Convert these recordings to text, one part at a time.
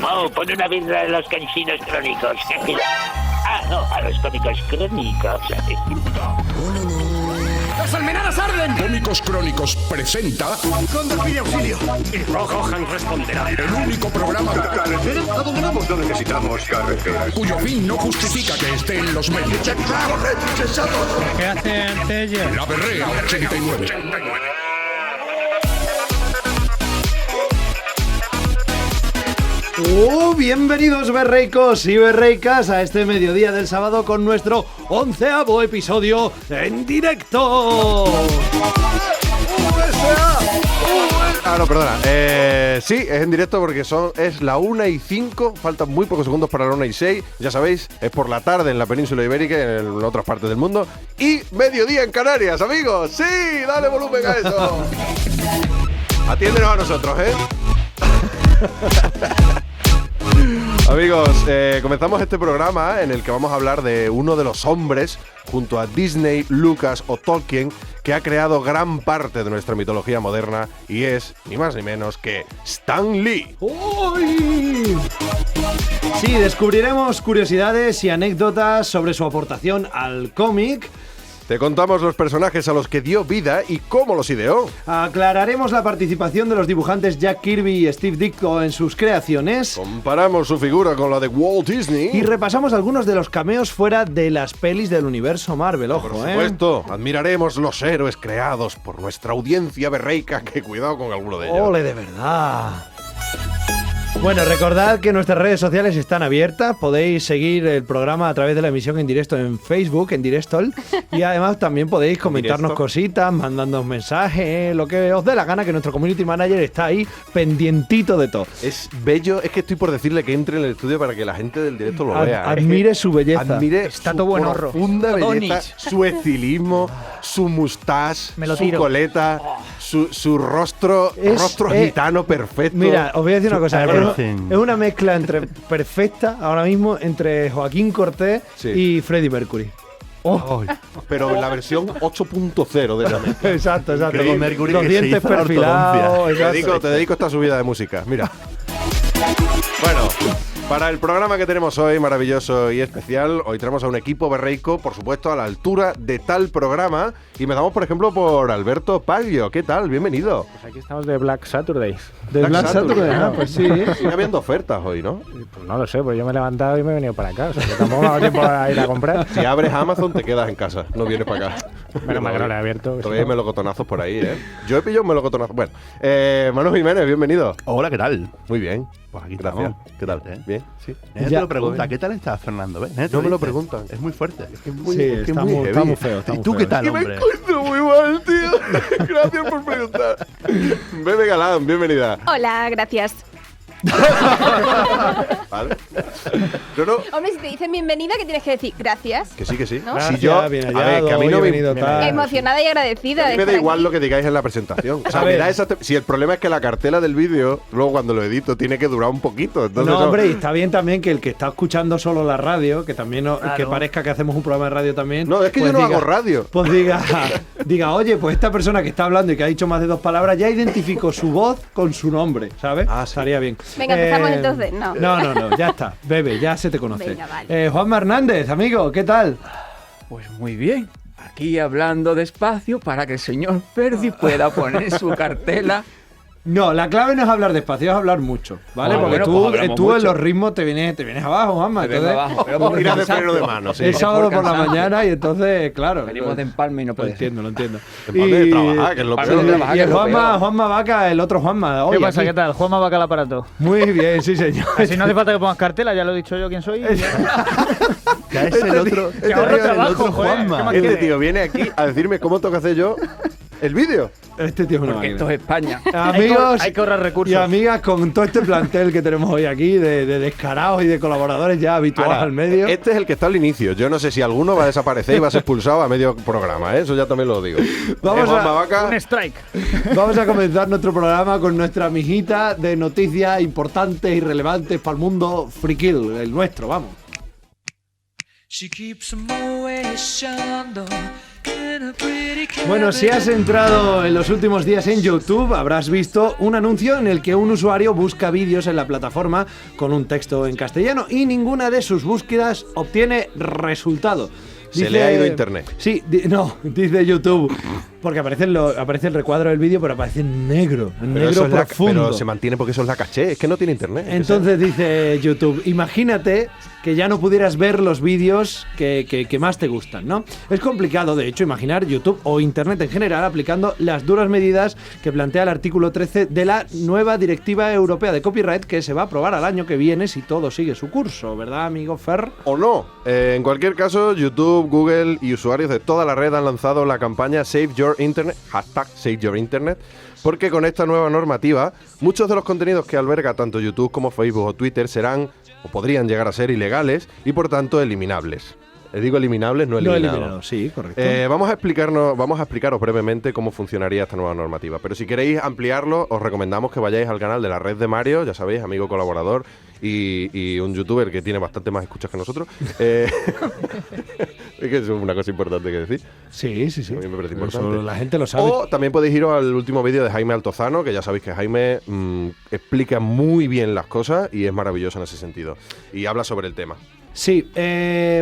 Mo, pon una birra a los cansinos crónicos. No, a los cómicos crónicos. ¡Las almenadas arden! Cómicos Crónicos presenta... ¡Condor pide auxilio! Y Rohan responderá. El único programa... ¿Carretera? ¿A dónde vamos? No necesitamos carreteras. ...cuyo fin no justifica que esté en los medios. ¿Qué hace Antella? La Berrea 89. Bienvenidos berreicos y berreicas a este mediodía del sábado con nuestro 11º episodio en directo. No, perdona. Sí, es en directo porque es la 1:05, faltan muy pocos segundos para la 1:06. Ya sabéis, es por la tarde en la península ibérica y en otras partes del mundo. Y mediodía en Canarias, amigos. Sí, dale volumen a eso. Atiéndenos a nosotros, ¿eh? Amigos, comenzamos este programa en el que vamos a hablar de uno de los hombres, junto a Disney, Lucas o Tolkien, que ha creado gran parte de nuestra mitología moderna y es, ni más ni menos, que Stan Lee. ¡Uy! Sí, descubriremos curiosidades y anécdotas sobre su aportación al cómic. Te contamos los personajes a los que dio vida y cómo los ideó. Aclararemos la participación de los dibujantes Jack Kirby y Steve Ditko en sus creaciones. Comparamos su figura con la de Walt Disney. Y repasamos algunos de los cameos fuera de las pelis del universo Marvel, ojo, Por supuesto, admiraremos los héroes creados por nuestra audiencia berreica, que cuidado con alguno de ellos. ¡Ole, de verdad! Bueno, recordad que nuestras redes sociales están abiertas, podéis seguir el programa a través de la emisión en directo en Facebook, en Directol, y además también podéis comentarnos cositas, mandándonos mensajes, lo que os dé la gana, que nuestro community manager está ahí pendientito de todo. Es bello, es que estoy por decirle que entre en el estudio para que la gente del directo lo vea. Admire su belleza. Admire Está su todo buen horro. profunda belleza, Adonis. su estilismo, su mustache, Me lo su tiro. coleta, su rostro gitano perfecto. Mira, os voy a decir una cosa, everything. es una mezcla entre perfecta, ahora mismo, entre Joaquín Cortés y Freddie Mercury. Pero en la versión 8.0 de la mezcla. Exacto. Freddie Mercury Los que se dientes hizo la perfilados. ortodoncia. exacto. Te dedico esta subida de música, mira. Bueno, para el programa que tenemos hoy, maravilloso y especial, hoy tenemos a un equipo berreico, por supuesto, a la altura de tal programa. Y empezamos, por ejemplo, por Alberto Paglio. ¿Qué tal? Bienvenido. Pues aquí estamos de Black Saturdays. De Black Saturday, pues sí. Sigue habiendo ofertas hoy, ¿no? Pues no lo sé, pues yo me he levantado y me he venido para acá. O sea, que tampoco me ha dado tiempo a ir a comprar. Si abres Amazon, te quedas en casa, no vienes para acá. Menos mal que no lo he abierto. Todavía hay melocotonazos por ahí, ¿eh? Yo he pillado un melocotonazo. Bueno, Manu Jiménez, bienvenido. Hola, ¿qué tal? Muy bien. Pues aquí Gracias. estamos. ¿Qué tal? Bien, sí. Te Ya, lo pregunta, joder. ¿qué tal estás, Fernando? ¿Ves? No me lo preguntan. Es muy fuerte. Sí, está muy feo. ¿Y tú qué tal, Y me hombre? encuentro muy mal, tío. Gracias por preguntar. Bebe Galán, bienvenida. Hola, gracias. ¿Vale? No. Hombre, si te dicen bienvenida, ¿qué tienes que decir? Gracias. Que sí. ¿No? Gracias, Si yo, bien a ver, hallado, que a mí no me bienvenido, tal. Emocionada y agradecida. A mí de me da estar igual aquí. lo que digáis en la presentación. O sea, A me ver. da si el problema es que la cartela del vídeo, luego cuando lo edito, tiene que durar un poquito. Entonces, No, hombre, y está bien también que el que está escuchando solo la radio, que también que parezca que hacemos un programa de radio también. No, es que pues yo no diga- hago radio. Pues diga, oye, pues esta persona que está hablando y que ha dicho más de 2 palabras ya identificó su voz con su nombre, ¿sabes? Ah, sí. Estaría bien. Venga, empezamos entonces. No. No, ya está. Bebe, ya se te conoce. Venga, vale. Juanma Hernández, amigo, ¿qué tal? Pues muy bien, aquí hablando despacio para que el señor Perdi pueda poner su cartela. No, la clave no es hablar despacio, es hablar mucho, ¿vale? Ah, Porque bueno, tú, pues hablamos tú en mucho. los ritmos te vienes abajo, Juanma. Me vengo Entonces, abajo, pero por Tiras de cansancio. freno de mano, sí. es sábado por la cansancio. mañana y entonces, claro. Venimos de empalme y no Lo puede ser. entiendo. De trabajar, que es lo Para peor. no trabajar, Y que el es lo peor. Juanma Vaca, el otro Juanma. Hoy, ¿Qué pasa? aquí. ¿Qué tal? Juanma Vaca al aparato. Muy bien, sí, señor. Así no hace falta que pongas cartela, ya lo he dicho yo quién soy. Ya es el otro, Que ahorro el trabajo, otro joder, Juanma. ¿qué más Este quieres? tío viene aquí a decirme cómo tengo que hacer yo el vídeo. Este tío es una Porque máquina. esto es España. Amigos hay que ahorrar recursos. y amigas, con todo este plantel que tenemos hoy aquí de descarados y de colaboradores ya habituados Ahora, al medio. Este es el que está al inicio. Yo no sé si alguno va a desaparecer y va a ser expulsado a medio programa, ¿eh? Eso ya también lo digo. Vamos Juanma a- Vaca. Un strike. Vamos a comenzar nuestro programa con nuestra mijita de noticias importantes y relevantes para el mundo frikil, el nuestro, vamos. She keeps them always shined in Bueno, si has entrado en los últimos días en YouTube, habrás visto un anuncio en el que un usuario busca vídeos en la plataforma con un texto en castellano y ninguna de sus búsquedas obtiene resultado. Se le ha ido internet. Sí, dice YouTube. Porque aparece el recuadro del vídeo, pero aparece en negro. En Pero negro eso profundo. pero se mantiene porque eso es la caché. Es que no tiene internet. Entonces dice YouTube, imagínate que ya no pudieras ver los vídeos que más te gustan, ¿no? Es complicado, de hecho, imaginar YouTube o Internet en general aplicando las duras medidas que plantea el artículo 13 de la nueva Directiva Europea de Copyright que se va a aprobar al año que viene si todo sigue su curso, ¿verdad, amigo Fer? O no. En cualquier caso, YouTube, Google y usuarios de toda la red han lanzado la campaña Save Your Internet, hashtag Save Your Internet, porque con esta nueva normativa, muchos de los contenidos que alberga tanto YouTube como Facebook o Twitter serán o podrían llegar a ser ilegales y por tanto eliminables. Digo eliminables, no eliminados. No eliminados, sí, correcto. Vamos a explicaros brevemente cómo funcionaría esta nueva normativa. Pero si queréis ampliarlo, os recomendamos que vayáis al canal de la Red de Mario, ya sabéis, amigo colaborador y un youtuber que tiene bastante más escuchas que nosotros. Es que es una cosa importante que decir. Sí. A mí me parece importante. Eso la gente lo sabe. O también podéis iros al último vídeo de Jaime Altozano, que ya sabéis que Jaime explica muy bien las cosas y es maravilloso en ese sentido. Y habla sobre el tema. Sí,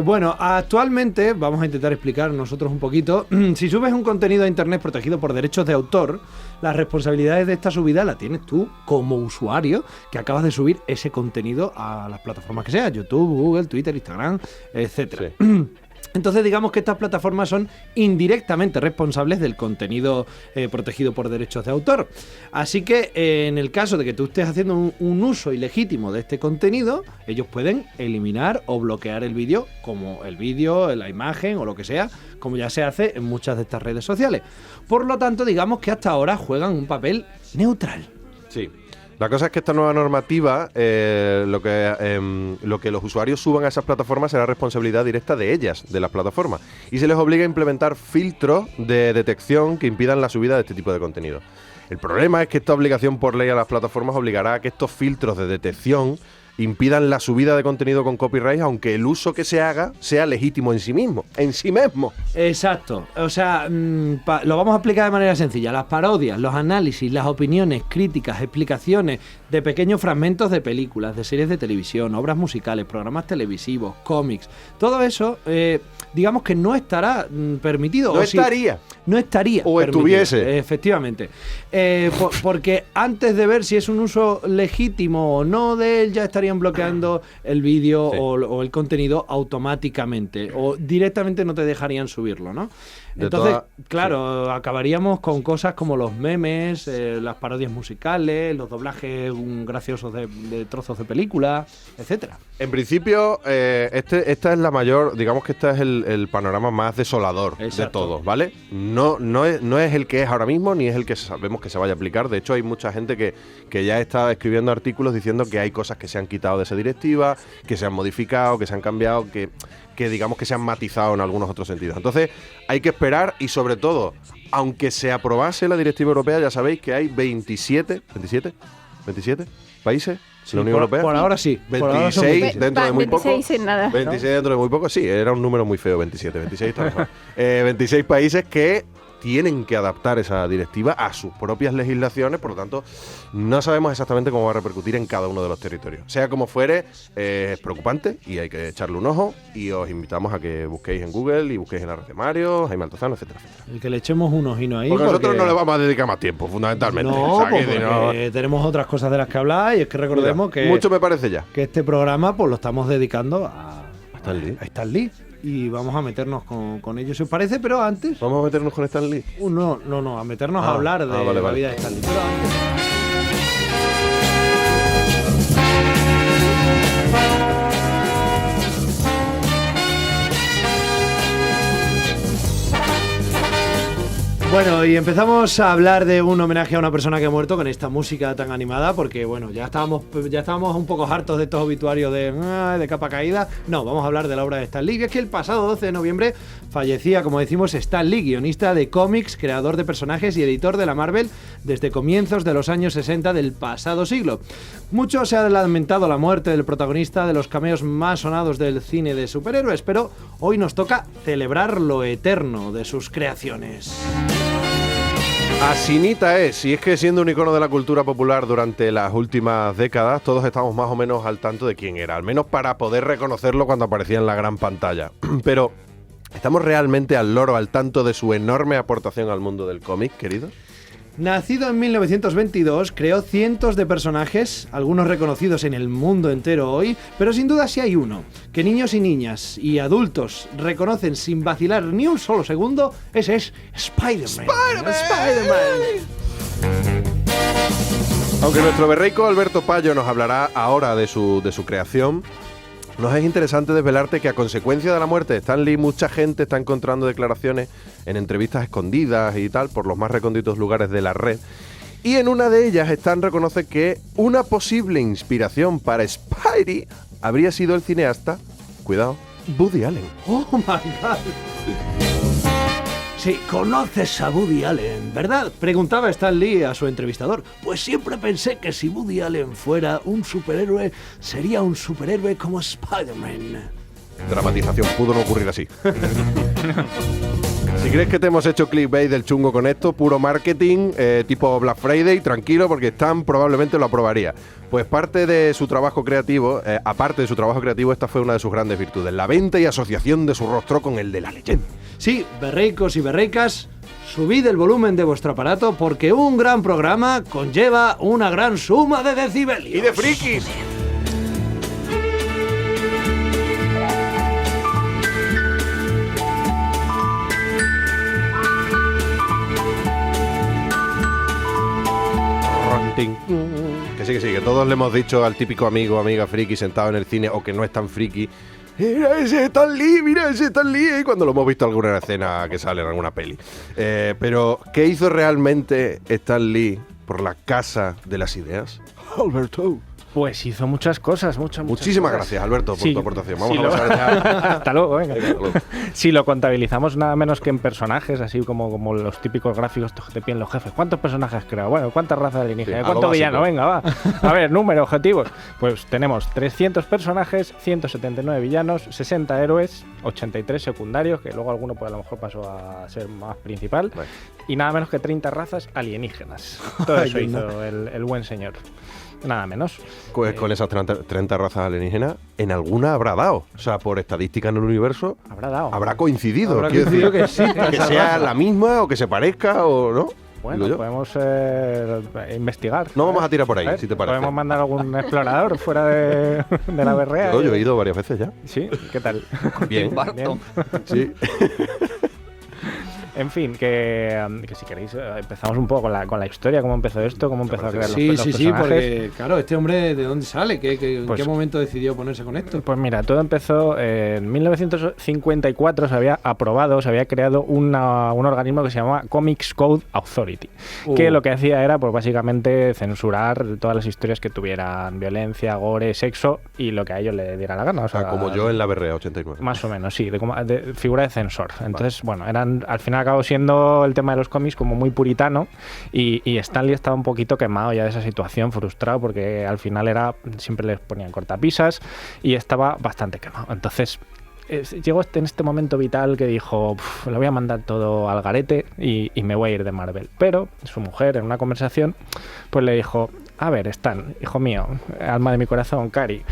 bueno, actualmente, vamos a intentar explicar nosotros un poquito, si subes un contenido a internet protegido por derechos de autor, las responsabilidades de esta subida la tienes tú como usuario que acabas de subir ese contenido a las plataformas que sea, YouTube, Google, Twitter, Instagram, etcétera. Sí. Entonces digamos que estas plataformas son indirectamente responsables del contenido protegido por derechos de autor. Así que en el caso de que tú estés haciendo un uso ilegítimo de este contenido, ellos pueden eliminar o bloquear el vídeo, como el vídeo, la imagen o lo que sea, como ya se hace en muchas de estas redes sociales. Por lo tanto, digamos que hasta ahora juegan un papel neutral. Sí. La cosa es que esta nueva normativa, lo que los usuarios suban a esas plataformas será responsabilidad directa de ellas, de las plataformas, y se les obliga a implementar filtros de detección que impidan la subida de este tipo de contenido. El problema es que esta obligación por ley a las plataformas obligará a que estos filtros de detección impidan la subida de contenido con copyright, aunque el uso que se haga sea legítimo en sí mismo. Exacto. O sea, lo vamos a explicar de manera sencilla. Las parodias, los análisis, las opiniones, críticas, explicaciones de pequeños fragmentos de películas, de series de televisión, obras musicales, programas televisivos, cómics, todo eso, digamos que no estará permitido. No estaría. O permitido, estuviese. Efectivamente. Porque antes de ver si es un uso legítimo o no de él, ya estarían bloqueando el vídeo o el contenido automáticamente. O directamente no te dejarían subirlo, ¿no? Entonces, claro, acabaríamos con cosas como los memes, las parodias musicales, los doblajes graciosos de trozos de películas, etcétera. En principio, esta es la mayor, digamos que este es el panorama más desolador de todos, ¿vale? No es el que es ahora mismo, ni es el que sabemos que se vaya a aplicar. De hecho, hay mucha gente que ya está escribiendo artículos diciendo que hay cosas que se han quitado de esa directiva, que se han modificado, que se han cambiado, que digamos que se han matizado en algunos otros sentidos. Entonces, hay que esperar y sobre todo, aunque se aprobase la directiva europea, ya sabéis que hay 27 países en la Unión Europea. Por ahora sí. 26 dentro de muy poco. 26 en nada. 26 dentro de muy poco, sí, era un número muy feo, 27. 26 está mejor. 26 países que tienen que adaptar esa directiva a sus propias legislaciones, por lo tanto, no sabemos exactamente cómo va a repercutir en cada uno de los territorios. Sea como fuere, es preocupante y hay que echarle un ojo, y os invitamos a que busquéis en Google y busquéis en la red de Mario, Jaime Altozano, etcétera, etcétera. Y que le echemos un ojino ahí. Porque nosotros no le vamos a dedicar más tiempo, fundamentalmente. No, porque tenemos otras cosas de las que hablar, y es que recordemos que mucho me parece ya que este programa pues lo estamos dedicando a Stan Lee. Y vamos a meternos con ellos, si os parece, pero antes... ¿Vamos a meternos con Stan Lee? No, a meternos a hablar de la vida de Stan Lee. Pero antes... Bueno, y empezamos a hablar de un homenaje a una persona que ha muerto con esta música tan animada, porque bueno, ya estábamos un poco hartos de estos obituarios de capa caída. No, vamos a hablar de la obra de Stan Lee, que es que el pasado 12 de noviembre fallecía, como decimos, Stan Lee, guionista de cómics, creador de personajes y editor de la Marvel desde comienzos de los años 60 del pasado siglo. Mucho se ha lamentado la muerte del protagonista de los cameos más sonados del cine de superhéroes, pero hoy nos toca celebrar lo eterno de sus creaciones. Asinita es, y es que siendo un icono de la cultura popular durante las últimas décadas, todos estamos más o menos al tanto de quién era, al menos para poder reconocerlo cuando aparecía en la gran pantalla. Pero, ¿estamos realmente al loro al tanto de su enorme aportación al mundo del cómic, queridos? Nacido en 1922, creó cientos de personajes, algunos reconocidos en el mundo entero hoy, pero sin duda sí hay uno que niños y niñas y adultos reconocen sin vacilar ni un solo segundo. Ese es Spider-Man. Aunque nuestro berreico Alberto Payo nos hablará ahora de su creación, nos es interesante desvelarte que a consecuencia de la muerte de Stan Lee, mucha gente está encontrando declaraciones en entrevistas escondidas y tal, por los más recónditos lugares de la red. Y en una de ellas Stan reconoce que una posible inspiración para Spidey habría sido el cineasta, cuidado, Woody Allen. ¡Oh, my God! Sí, conoces a Woody Allen, ¿verdad? Preguntaba Stan Lee a su entrevistador. Pues siempre pensé que si Woody Allen fuera un superhéroe, sería un superhéroe como Spider-Man. Dramatización, pudo no ocurrir así. Si crees que te hemos hecho clickbait del chungo con esto, puro marketing, tipo Black Friday, tranquilo, porque Stan probablemente lo aprobaría. Pues aparte de su trabajo creativo, esta fue una de sus grandes virtudes, la venta y asociación de su rostro con el de la leyenda. Sí, berreicos y berreicas, subid el volumen de vuestro aparato porque un gran programa conlleva una gran suma de decibelios. ¡Y de frikis! Que sí, que todos le hemos dicho al típico amigo o amiga friki sentado en el cine o que no es tan friki: mira ese Stan Lee, y cuando lo hemos visto en alguna escena que sale en alguna peli. Pero, ¿qué hizo realmente Stan Lee por la casa de las ideas? Alberto. Pues hizo muchas cosas, Muchísimas gracias, Alberto, por tu aportación. Vamos a pasar ya. Hasta luego, venga. Si lo contabilizamos nada menos que en personajes, así como los típicos gráficos que te piden los jefes. ¿Cuántos personajes has creado? Bueno, ¿cuántas razas alienígenas? Sí, ¿Cuánto villano? Venga, va. A ver, número, objetivos. Pues tenemos 300 personajes, 179 villanos, 60 héroes, 83 secundarios, que luego alguno pues a lo mejor pasó a ser más principal, vale. Y nada menos que 30 razas alienígenas. Todo eso hizo el buen señor. Nada menos. Pues con esas 30 razas alienígenas, en alguna habrá dado. O sea, por estadística en el universo, habrá coincidido. Habrá coincidido que sí. Que sea la misma o que se parezca o no. Bueno, podemos investigar. No vamos a tirar por ahí, si te parece. Podemos mandar algún explorador fuera de la berrea. Yo he ido varias veces ya. ¿Sí? ¿Qué tal? Bien. Bien. Sí. En fin, que si queréis empezamos un poco con la historia, cómo empezó esto, cómo empezó a crear los personajes. Sí, porque claro, este hombre, ¿de dónde sale? ¿En qué momento decidió ponerse con esto? Pues mira, todo empezó en 1954, se había creado un organismo que se llamaba Comics Code Authority, que lo que hacía era pues básicamente censurar todas las historias que tuvieran violencia, gore, sexo y lo que a ellos le diera la gana. O sea, como yo en la Berrea 89. Más o menos, sí, de figura de censor. Entonces, bueno, al final acabó siendo el tema de los cómics como muy puritano y Stan Lee estaba un poquito quemado ya de esa situación, frustrado porque al final siempre les ponían cortapisas y estaba bastante quemado. Entonces llegó en este momento vital que dijo, lo voy a mandar todo al garete y me voy a ir de Marvel. Pero su mujer en una conversación pues le dijo, a ver Stan, hijo mío, alma de mi corazón, Cari,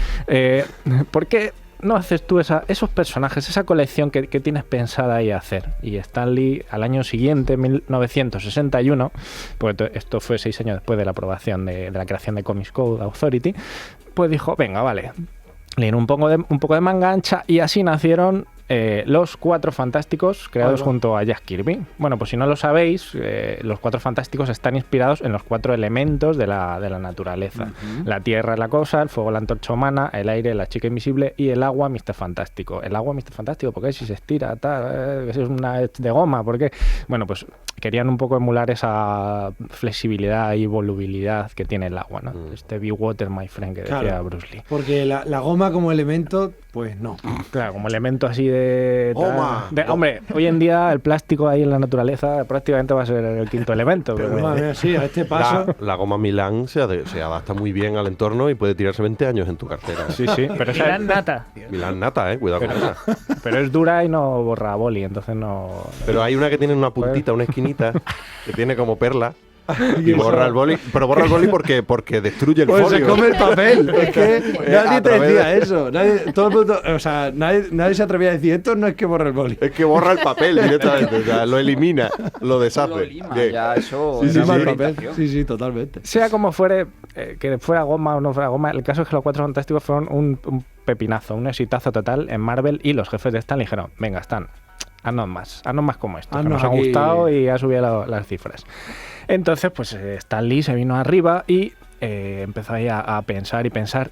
¿por qué no haces tú esos personajes, esa colección que tienes pensada ahí hacer? Y Stan Lee, al año siguiente, 1961, pues esto fue 6 años después de la aprobación de la creación de Comics Code Authority, pues dijo, venga, vale, leer un poco de manga ancha, y así nacieron Los Cuatro Fantásticos, creados junto a Jack Kirby. Bueno, pues si no lo sabéis, los Cuatro Fantásticos están inspirados en los 4 elementos de la naturaleza. La tierra es la cosa, el fuego la antorcha humana, el aire la chica invisible y el agua Mr. Fantástico. El agua Mr. Fantástico, ¿por qué? Si se estira, tal, es una de goma, ¿por qué? Bueno, pues querían un poco emular esa flexibilidad y volubilidad que tiene el agua, ¿no? Este be water, my friend, que decía Bruce Lee. Porque la goma como elemento, pues no. Claro, como elemento así hombre, hoy en día el plástico ahí en la naturaleza prácticamente va a ser el quinto elemento. Pero sí, a este paso. La goma Milán se adapta muy bien al entorno y puede tirarse 20 años en tu cartera. Sí, pero Milán nata. Milán nata, cuidado con esa. Pero es dura y no borra boli, entonces no... Pero hay una que tiene una puntita, una esquinita, que tiene como perla. Y borra el boli, pero borra el boli porque destruye el folio. Se come el papel. Es que nadie te decía eso. Todo el mundo, o sea, nadie se atrevía a decir esto no es que borra el boli. Es que borra el papel directamente, o sea, lo elimina, lo deshace. Lo lima, ya eso. Sí, totalmente. Sea como fuere, que fuera goma o no fuera goma, el caso es que los Cuatro Fantásticos fueron un pepinazo, un exitazo total en Marvel y los jefes de Stan dijeron, venga, Stan, haznos más como esto, que nos ha gustado y ha subido las cifras. Entonces, pues Stan Lee se vino arriba y empezó ahí a pensar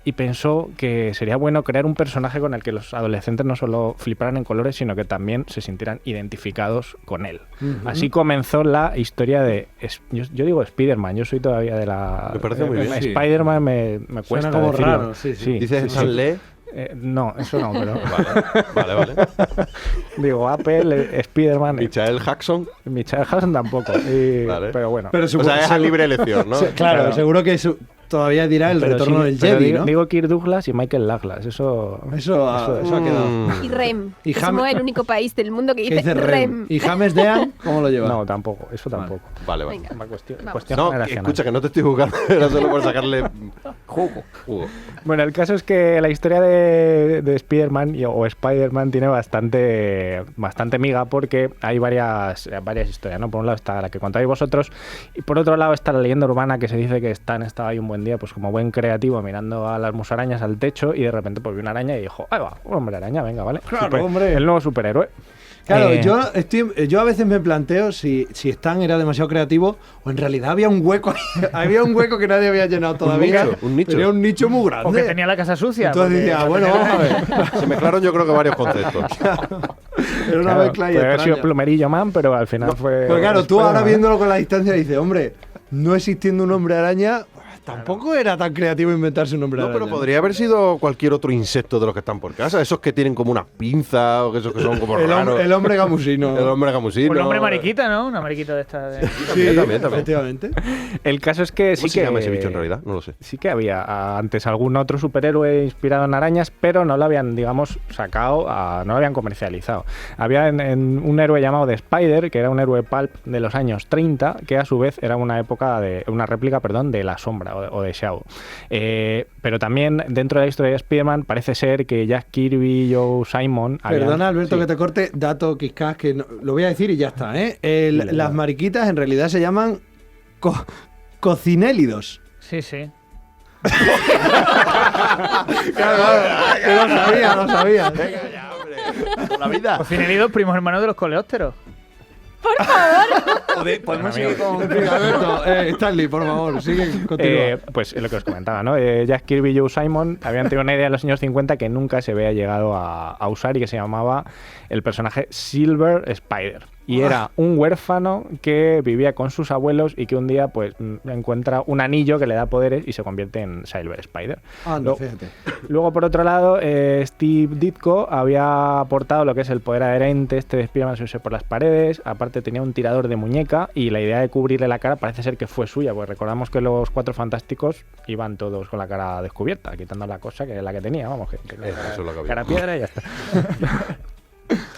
y pensó que sería bueno crear un personaje con el que los adolescentes no solo fliparan en colores, sino que también se sintieran identificados con él. Así comenzó la historia de... Yo digo Spider-Man, yo soy todavía de la... Me parece muy bien. Spider-Man me cuesta como decirlo. raro, sí. ¿Dices Stan Lee? No, eso no, pero... Vale. Digo, Apple, Spider-Man... Michael Jackson tampoco. Vale. Pero bueno. Pero o sea, es a libre elección, ¿no? Claro, seguro que todavía dirá el retorno del Jedi, ¿no? Digo Kirk Douglas y Michael Douglas. Eso ha quedado. Y Rem. Y Somos el único país del mundo que dice Rem. ¿Y James Dean cómo lo lleva? No, tampoco. Eso tampoco. Vale. Venga, Cuestión No, generacional. escucha, que no te estoy jugando, era solo por sacarle Jugo. Bueno, el caso es que la historia de Spider-Man o Spider-Man tiene bastante miga porque hay varias historias, ¿no? Por un lado está la que contáis vosotros y por otro lado está la leyenda urbana que se dice que Stan estaba ahí un buen día, pues como buen creativo, mirando a las musarañas al techo y de repente pues vio una araña y dijo, ahí va, un hombre araña, venga, ¿vale? Claro, hombre. El nuevo superhéroe. Claro, yo a veces me planteo si Stan era demasiado creativo o en realidad había un hueco había un hueco que nadie había llenado todavía. Un nicho. Tenía un nicho muy grande. O que tenía la casa sucia. Entonces decía, bueno, vamos a ver. Se mezclaron yo creo que varios conceptos. Era una mezcla y puede haber sido extraña. Plumerillo Man, pero al final fue... Pero claro, tú Spider-Man. ahora viéndolo con la distancia dices, hombre, no existiendo un hombre araña, tampoco era tan creativo inventarse un hombre No, araña. pero podría haber sido cualquier otro insecto de los que están por casa. Esos que tienen como unas pinzas o esos que son como raros. El hombre gamusino. El hombre gamusino. Un hombre mariquita, ¿no? Una mariquita de esta. Sí, también. efectivamente. El caso es que ¿Cómo se llama ese bicho en realidad? No lo sé. Sí que había antes algún otro superhéroe inspirado en arañas, pero no lo habían, digamos, sacado, no lo habían comercializado. Había en un héroe llamado The Spider, que era un héroe pulp de los años 30, que a su vez era una réplica de La Sombra o de Shadow. Pero también dentro de la historia de Spider-Man parece ser que Jack Kirby y Joe Simon... Perdona, Alberto, que te corte. Dato quizás que lo voy a decir y ya está, ¿eh? Las mariquitas en realidad se llaman cocinélidos. Sí, sí. Claro, lo sabía. Venga ya, hombre. Toda la vida. Cocineridos, primos hermanos de los coleópteros. Por favor. Podemos seguir con... Alberto, Stanley, por favor, sigue, continúa. Pues es lo que os comentaba, ¿no? Jack Kirby y Joe Simon habían tenido una idea en los años 50 que nunca se había llegado a usar y que se llamaba el personaje Silver Spider. Y era un huérfano que vivía con sus abuelos y que un día pues encuentra un anillo que le da poderes y se convierte en Silver Spider. Fíjate. Luego, por otro lado, Steve Ditko había aportado lo que es el poder adherente de Spider-Man subirse por las paredes. Aparte tenía un tirador de muñeca y la idea de cubrirle la cara parece ser que fue suya, pues recordamos que los Cuatro Fantásticos iban todos con la cara descubierta, quitando la cosa que es la que tenía, vamos, que Eso es lo que había. cara piedra y ya está.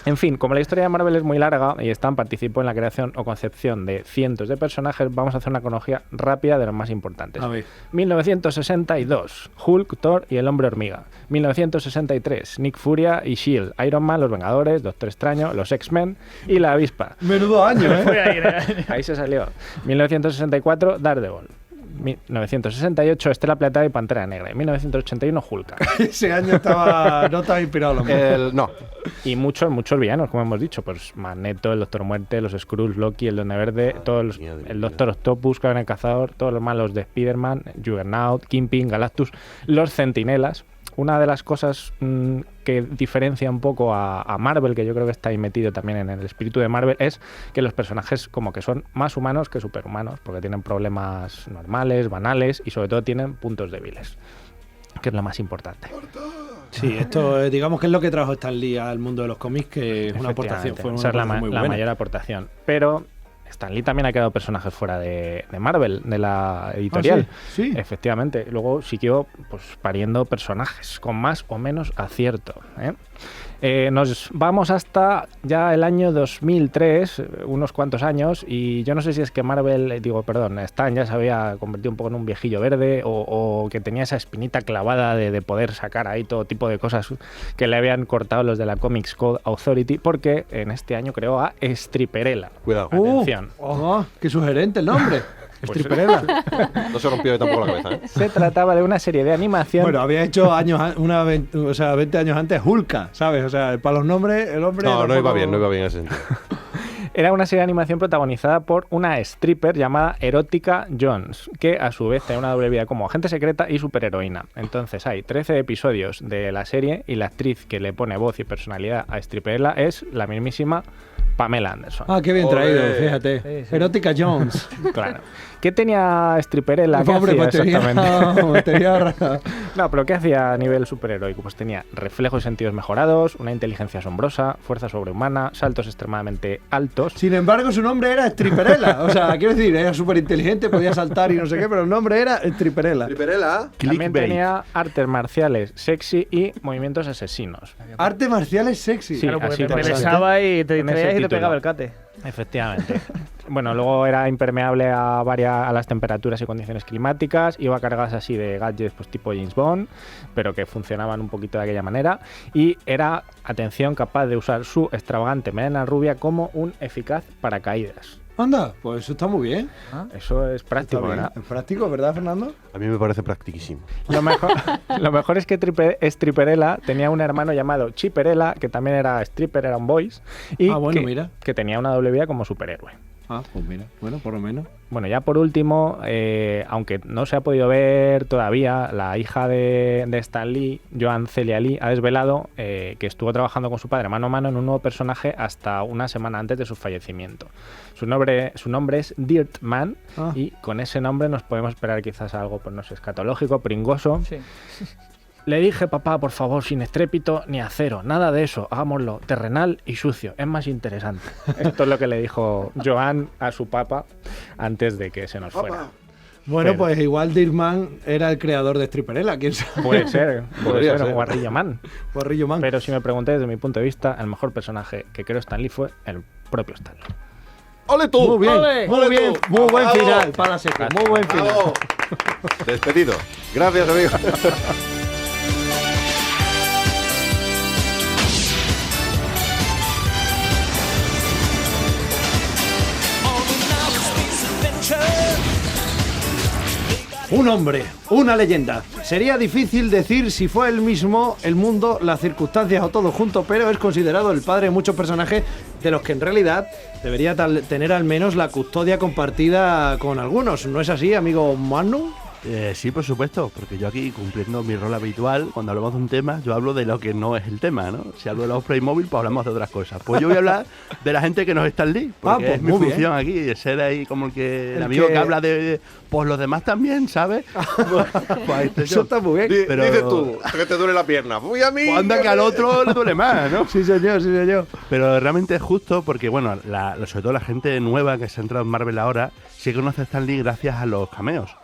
En fin, como la historia de Marvel es muy larga y Stan participó en la creación o concepción de cientos de personajes, vamos a hacer una cronología rápida de los más importantes. A ver. 1962, Hulk, Thor y el Hombre Hormiga. 1963, Nick Furia y S.H.I.E.L.D., Iron Man, Los Vengadores, Doctor Extraño, Los X-Men y La Avispa. Menudo año, ¿eh? Fue ahí, Ahí se salió. 1964, Daredevil. 1968, Estela Plateada y Pantera Negra. En 1981, Hulk. Ese año no estaba inspirado los No. Y muchos villanos, como hemos dicho. Pues Magneto, el Doctor Muerte, los Skrulls, Loki, el Duende Verde, el Doctor Octopus, Kraven el Cazador, todos los malos de Spider-Man, Juggernaut, Kingpin, Galactus, los Centinelas. Una de las cosas que diferencia un poco a Marvel, que yo creo que está ahí metido también en el espíritu de Marvel, es que los personajes como que son más humanos que superhumanos, porque tienen problemas normales, banales y sobre todo tienen puntos débiles, que es lo más importante. Sí, esto digamos que es lo que trajo Stan Lee al mundo de los cómics, que es una aportación, fue una esa es aportación muy la buena. mayor aportación. Pero Stan Lee también ha quedado personajes fuera de Marvel, de la editorial. ¿Ah, sí? Sí. Efectivamente. Luego siguió pues, pariendo personajes con más o menos acierto. Nos vamos hasta ya el año 2003, unos cuantos años, y yo no sé si es que Stan ya se había convertido un poco en un viejillo verde o que tenía esa espinita clavada de poder sacar ahí todo tipo de cosas que le habían cortado los de la Comics Code Authority, porque en este año creó a Stripperella. Cuidado. Atención. ¡Qué sugerente el nombre! Stripperella. No se rompió tampoco la cabeza, ¿eh? Se trataba de una serie de animación. Bueno, había hecho 20 años antes Hulka, ¿sabes? O sea, para los nombres, el hombre... No iba bien ese sentido. Era una serie de animación protagonizada por una stripper llamada Erótica Jones, que a su vez tenía una doble vida como agente secreta y superheroína. Entonces hay 13 episodios de la serie y la actriz que le pone voz y personalidad a Stripperella es la mismísima Pamela Anderson. Ah, qué bien traído, fíjate. Sí. Erótica Jones. Claro. ¿Qué tenía Stripperella? ¿Qué Hombre, hacía pues tenía No, pero ¿qué hacía a nivel superheroico? Pues tenía reflejos y sentidos mejorados, una inteligencia asombrosa, fuerza sobrehumana, saltos extremadamente altos. Sin embargo, su nombre era Stripperella. O sea, quiero decir, era súper inteligente, podía saltar y no sé qué, pero el nombre era Stripperella. ¿Stripperella? También tenía artes marciales sexy y movimientos asesinos. Artes marciales sexy. Sí, Claro, porque así te con besaba y te con ese distraías y te título. pegaba el cate. Efectivamente. Bueno, luego era impermeable a las temperaturas y condiciones climáticas, iba cargadas así de gadgets pues tipo James Bond, pero que funcionaban un poquito de aquella manera, y era, atención, capaz de usar su extravagante melena rubia como un eficaz paracaídas. Anda, pues eso está muy bien. Eso es práctico, ¿verdad? Es práctico, ¿verdad, Fernando? A mí me parece practiquísimo. Lo mejor es que Stripperella tenía un hermano llamado Chipperella, que también era stripper, era un boys, y que tenía una doble vida como superhéroe. Ah, pues mira, bueno, por lo menos. Bueno, ya por último, aunque no se ha podido ver todavía, la hija de Stan Lee, Joan Celia Lee, ha desvelado que estuvo trabajando con su padre mano a mano en un nuevo personaje hasta una semana antes de su fallecimiento. Su nombre es Dirt Man, y con ese nombre nos podemos esperar quizás algo, pues no sé, escatológico, pringoso. Sí. Le dije, papá, por favor, sin estrépito ni acero, nada de eso, hagámoslo terrenal y sucio, es más interesante. Esto es lo que le dijo Joan a su papá antes de que se nos fuera. Bueno, pues igual Dirkman era el creador de Stripperella, quién sabe. Puede ser, un Guarrillo Man. Guarrillo Man. Pero si me pregunté desde mi punto de vista, el mejor personaje que creó Stan Lee fue el propio Stan Lee. ¡Ole tú! Muy bien, ¡Ole! muy ¡Ole bien, tú! muy buen ¡Bravo! final para la serie, muy buen final. ¡Bravo! Despedido. Gracias, amigo. Un hombre, una leyenda. Sería difícil decir si fue él mismo, el mundo, las circunstancias o todo junto, pero es considerado el padre de muchos personajes de los que en realidad debería tener al menos la custodia compartida con algunos. ¿No es así, amigo Manu? Sí, por supuesto, porque yo aquí, cumpliendo mi rol habitual, cuando hablamos de un tema, yo hablo de lo que no es el tema, ¿no? Si hablo de los Playmobil, pues hablamos de otras cosas. Pues yo voy a hablar de la gente que no es Stan Lee, porque pues es mi muy función aquí, de ser ahí como el amigo que habla de... Pues los demás también, ¿sabes? Pues eso está muy bien. Pero... Dices tú, que te duele la pierna. ¡Voy a mí! Pues anda que al otro le duele más, ¿no? Sí, señor, sí, señor. Pero realmente es justo porque, bueno, sobre todo la gente nueva que se ha entrado en Marvel ahora, sí conoce a Stan Lee gracias a los cameos.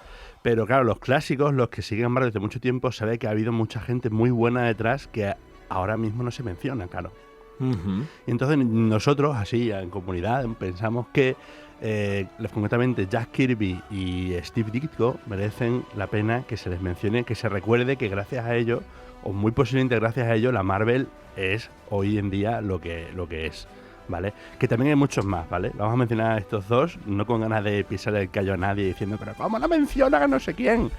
Pero claro, los clásicos, los que siguen Marvel desde mucho tiempo, se ve que ha habido mucha gente muy buena detrás que ahora mismo no se menciona, claro. Y entonces nosotros, así, en comunidad, pensamos que concretamente Jack Kirby y Steve Ditko merecen la pena que se les mencione, que se recuerde que gracias a ellos, o muy posiblemente gracias a ellos, la Marvel es hoy en día lo que es. ¿vale? Que también hay muchos más, ¿vale? Vamos a mencionar a estos dos, no con ganas de pisarle el callo a nadie diciendo, pero ¿cómo no menciona a no sé quién?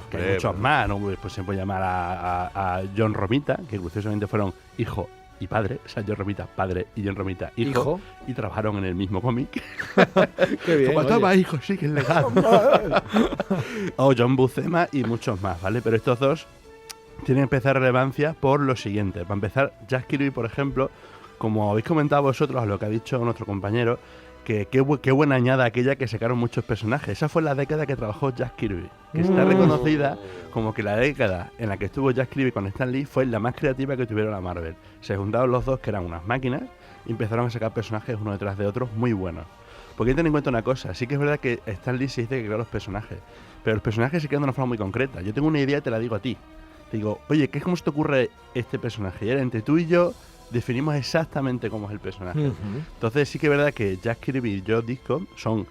Que hay muchos más, ¿no? Pues se puede llamar a John Romita, que curiosamente fueron hijo y padre, o sea, John Romita padre y John Romita hijo. Y trabajaron en el mismo cómic. Qué bien. Como toma, hijo, sí, que es legal. O John Buscema y muchos más, ¿vale? Pero estos dos tienen especial relevancia por lo siguiente. Para empezar, Jack Kirby, por ejemplo, como habéis comentado vosotros a lo que ha dicho nuestro compañero, que qué buena añada aquella que sacaron muchos personajes. Esa fue la década que trabajó Jack Kirby, que está reconocida como que la década en la que estuvo Jack Kirby con Stan Lee fue la más creativa que tuvieron la Marvel. Se juntaron los dos, que eran unas máquinas, y empezaron a sacar personajes uno detrás de otro muy buenos. Porque hay que tener en cuenta una cosa, sí que es verdad que Stan Lee se dice que creó los personajes, pero los personajes se quedan de una forma muy concreta. Yo tengo una idea y te la digo a ti. Te digo, oye, ¿cómo se te ocurre este personaje? Y ahora entre tú y yo definimos exactamente cómo es el personaje. Entonces sí que es verdad que Jack Kirby y Joe Ditko son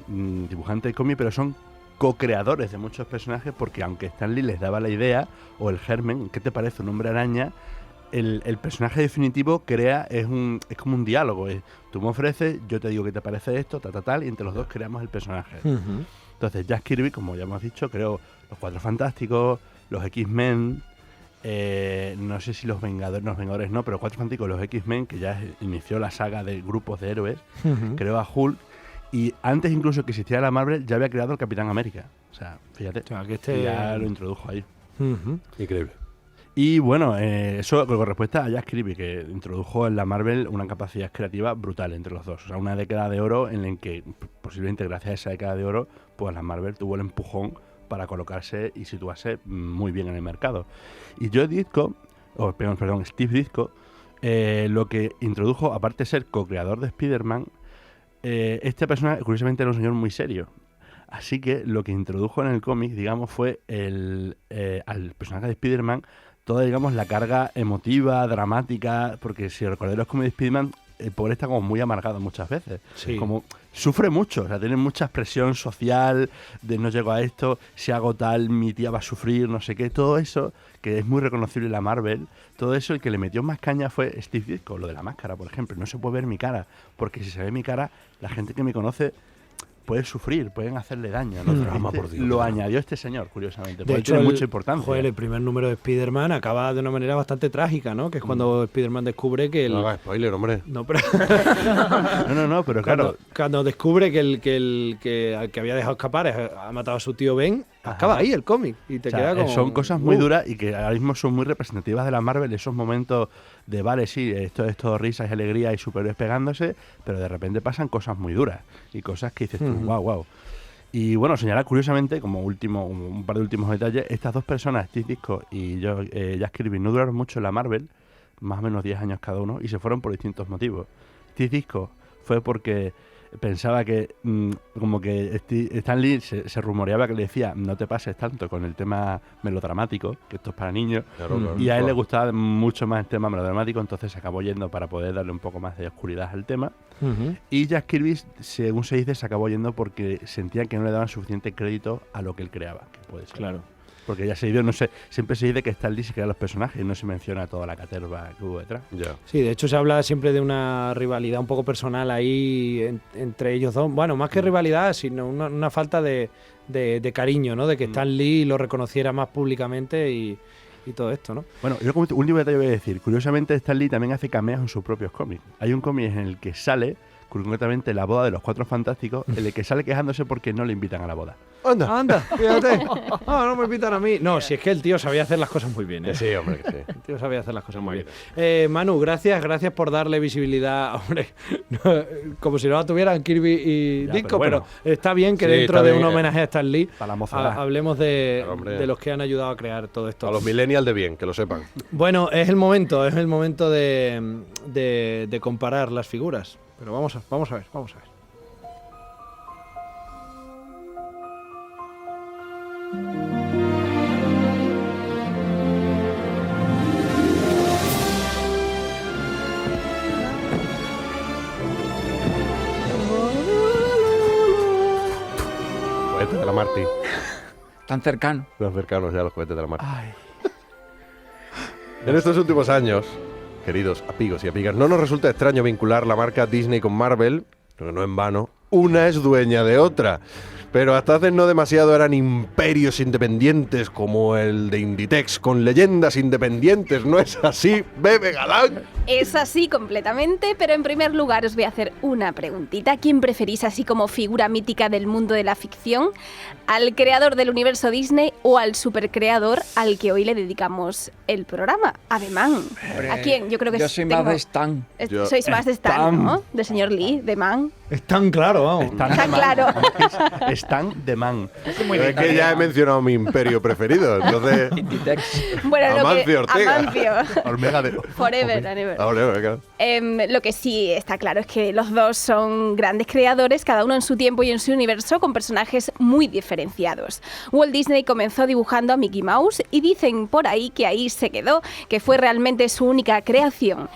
dibujantes de cómic, pero son co-creadores de muchos personajes, porque aunque Stan Lee les daba la idea o el germen, ¿qué te parece un hombre araña? El personaje definitivo es como un diálogo. Tú me ofreces, yo te digo qué te parece esto, tal, y entre los dos creamos el personaje. Entonces Jack Kirby, como ya hemos dicho, creó los Cuatro Fantásticos, los X-Men, no sé si los Vengadores no, pero Cuatro Fantásticos, los X-Men, que ya inició la saga de grupos de héroes, creó a Hulk, y antes incluso que existiera la Marvel ya había creado el Capitán América. O sea, fíjate, ya lo introdujo ahí. Increíble. Y bueno, eso con respuesta a Jack Kirby, que introdujo en la Marvel una capacidad creativa brutal entre los dos. O sea, una década de oro en la que, posiblemente gracias a esa década de oro, pues la Marvel tuvo el empujón para colocarse y situarse muy bien en el mercado. Y Steve Ditko, lo que introdujo, aparte de ser co-creador de Spider-Man, esta persona curiosamente era un señor muy serio. Así que lo que introdujo en el cómic, digamos, fue al personaje de Spider-Man toda, digamos, la carga emotiva, dramática, porque si recordáis los cómics de Spider-Man, el pobre está como muy amargado muchas veces. Sí. Como sufre mucho, o sea, tiene mucha presión social de no llego a esto, si hago tal, mi tía va a sufrir, no sé qué, todo eso, que es muy reconocible en la Marvel, todo eso el que le metió más caña fue Steve Ditko, lo de la máscara, por ejemplo. No se puede ver mi cara, porque si se ve mi cara, la gente que me conoce puede sufrir, pueden hacerle daño, ¿no? Lo añadió este señor, curiosamente, porque tiene mucha importancia. Joder, el primer número de Spider-Man acaba de una manera bastante trágica, ¿no? Que es cuando Spider-Man descubre que No hagas spoiler, hombre. No, pero... no, pero claro. Cuando descubre que el que había dejado escapar ha matado a su tío Ben, acaba ahí el cómic y te queda como... Son cosas muy duras y que ahora mismo son muy representativas de la Marvel, esos momentos de, vale, sí, esto es todo risas y alegría y superhéroes pegándose, pero de repente pasan cosas muy duras y cosas que dices tú, wow. Y bueno, señalar curiosamente, como un par de últimos detalles, estas dos personas, Steve Ditko y Jack Kirby, no duraron mucho en la Marvel, más o menos 10 años cada uno, y se fueron por distintos motivos. Steve Ditko fue porque pensaba que como que Stan Lee se rumoreaba que le decía no te pases tanto con el tema melodramático, que esto es para niños, y a él le gustaba mucho más el tema melodramático, entonces se acabó yendo para poder darle un poco más de oscuridad al tema. Y Jack Kirby, según se dice, se acabó yendo porque sentía que no le daban suficiente crédito a lo que él creaba, que puede ser. Claro. Porque ya se dio, no sé, siempre se dice que Stan Lee se crea los personajes y no se menciona toda la caterva que hubo detrás. Sí, de hecho se habla siempre de una rivalidad un poco personal ahí entre ellos dos. Bueno, más que rivalidad, sino una falta de cariño, ¿no? De que Stan Lee lo reconociera más públicamente y todo esto, ¿no? Bueno, yo como último detalle voy a decir, curiosamente Stan Lee también hace cameos en sus propios cómics. Hay un cómic en el que sale, concretamente La boda de los Cuatro Fantásticos, en el que sale quejándose porque no le invitan a la boda. Anda, fíjate. No me invitan a mí. No, si es que el tío sabía hacer las cosas muy bien, ¿eh? Sí, hombre, que sí. El tío sabía hacer las cosas muy bien. Manu, gracias por darle visibilidad, hombre. Como si no la tuvieran Kirby y Ditko, pero está bien que dentro de un homenaje a Stan Lee hablemos de los que han ayudado a crear todo esto. A los millennials de bien, que lo sepan. Bueno, es el momento de comparar las figuras. Pero vamos a ver. Cohetes de la Marty. Tan cercano. Los cercanos ya los cohetes de la Marty. En estos últimos años queridos amigos y amigas, no nos resulta extraño vincular la marca Disney con Marvel, pero no en vano, una es dueña de otra. Pero hasta hace no demasiado eran imperios independientes como el de Inditex, con leyendas independientes, ¿no es así, Bebe Galán? Es así completamente, pero en primer lugar os voy a hacer una preguntita. ¿Quién preferís así como figura mítica del mundo de la ficción? ¿Al creador del universo Disney o al supercreador al que hoy le dedicamos el programa? A The Man. ¿A quién? Yo creo que Yo soy más de Stan. Sois más de Stan, ¿no? De señor Lee, The Man. Es tan claro, vamos. Está claro. Stan The Man. Es que ya he mencionado mi imperio preferido, entonces... Bueno, Amancio Ortega. Amancio. Hormiga de... Forever and ever. Ahora, claro. Lo que sí está claro es que los dos son grandes creadores, cada uno en su tiempo y en su universo, con personajes muy diferenciados. Walt Disney comenzó dibujando a Mickey Mouse y dicen por ahí que ahí se quedó, que fue realmente su única creación.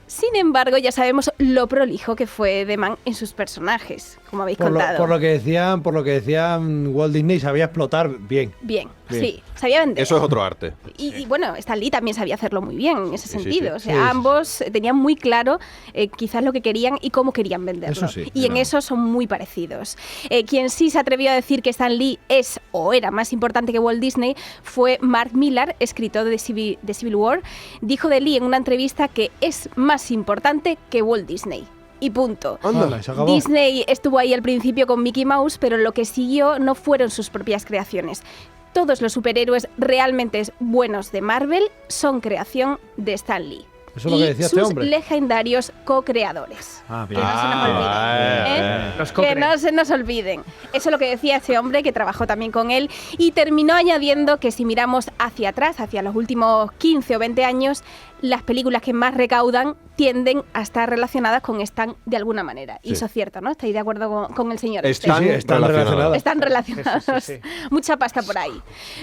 Sin embargo, ya sabemos lo prolijo que fue The Man en sus personajes, como habéis contado. Por lo que decían, Walt Disney sabía explotar bien. Bien, sí, sabía vender. Eso es otro arte. Y bueno, Stan Lee también sabía hacerlo muy bien en ese sentido. Sí. O sea, ambos tenían muy claro quizás lo que querían y cómo querían venderlo. Eso sí, y en eso son muy parecidos. Quien sí se atrevió a decir que Stan Lee es o era más importante que Walt Disney fue Mark Millar, escritor de Civil War. Dijo de Lee en una entrevista que es más importante que Walt Disney. Y punto. Ándale, se acabó. Disney estuvo ahí al principio con Mickey Mouse, pero lo que siguió no fueron sus propias creaciones. Todos los superhéroes realmente buenos de Marvel son creación de Stan Lee. Eso es lo que decía este hombre. Sus legendarios co-creadores. Bien. Que no se nos olviden. Los Que no se nos olviden. Eso es lo que decía este hombre, que trabajó también con él, y terminó añadiendo que si miramos hacia atrás, hacia los últimos 15 o 20 años, las películas que más recaudan tienden a estar relacionadas con Stan de alguna manera. Y eso es cierto, ¿no? ¿Estáis de acuerdo con el señor? Están relacionadas. Están relacionados. Sí. Mucha pasta por ahí.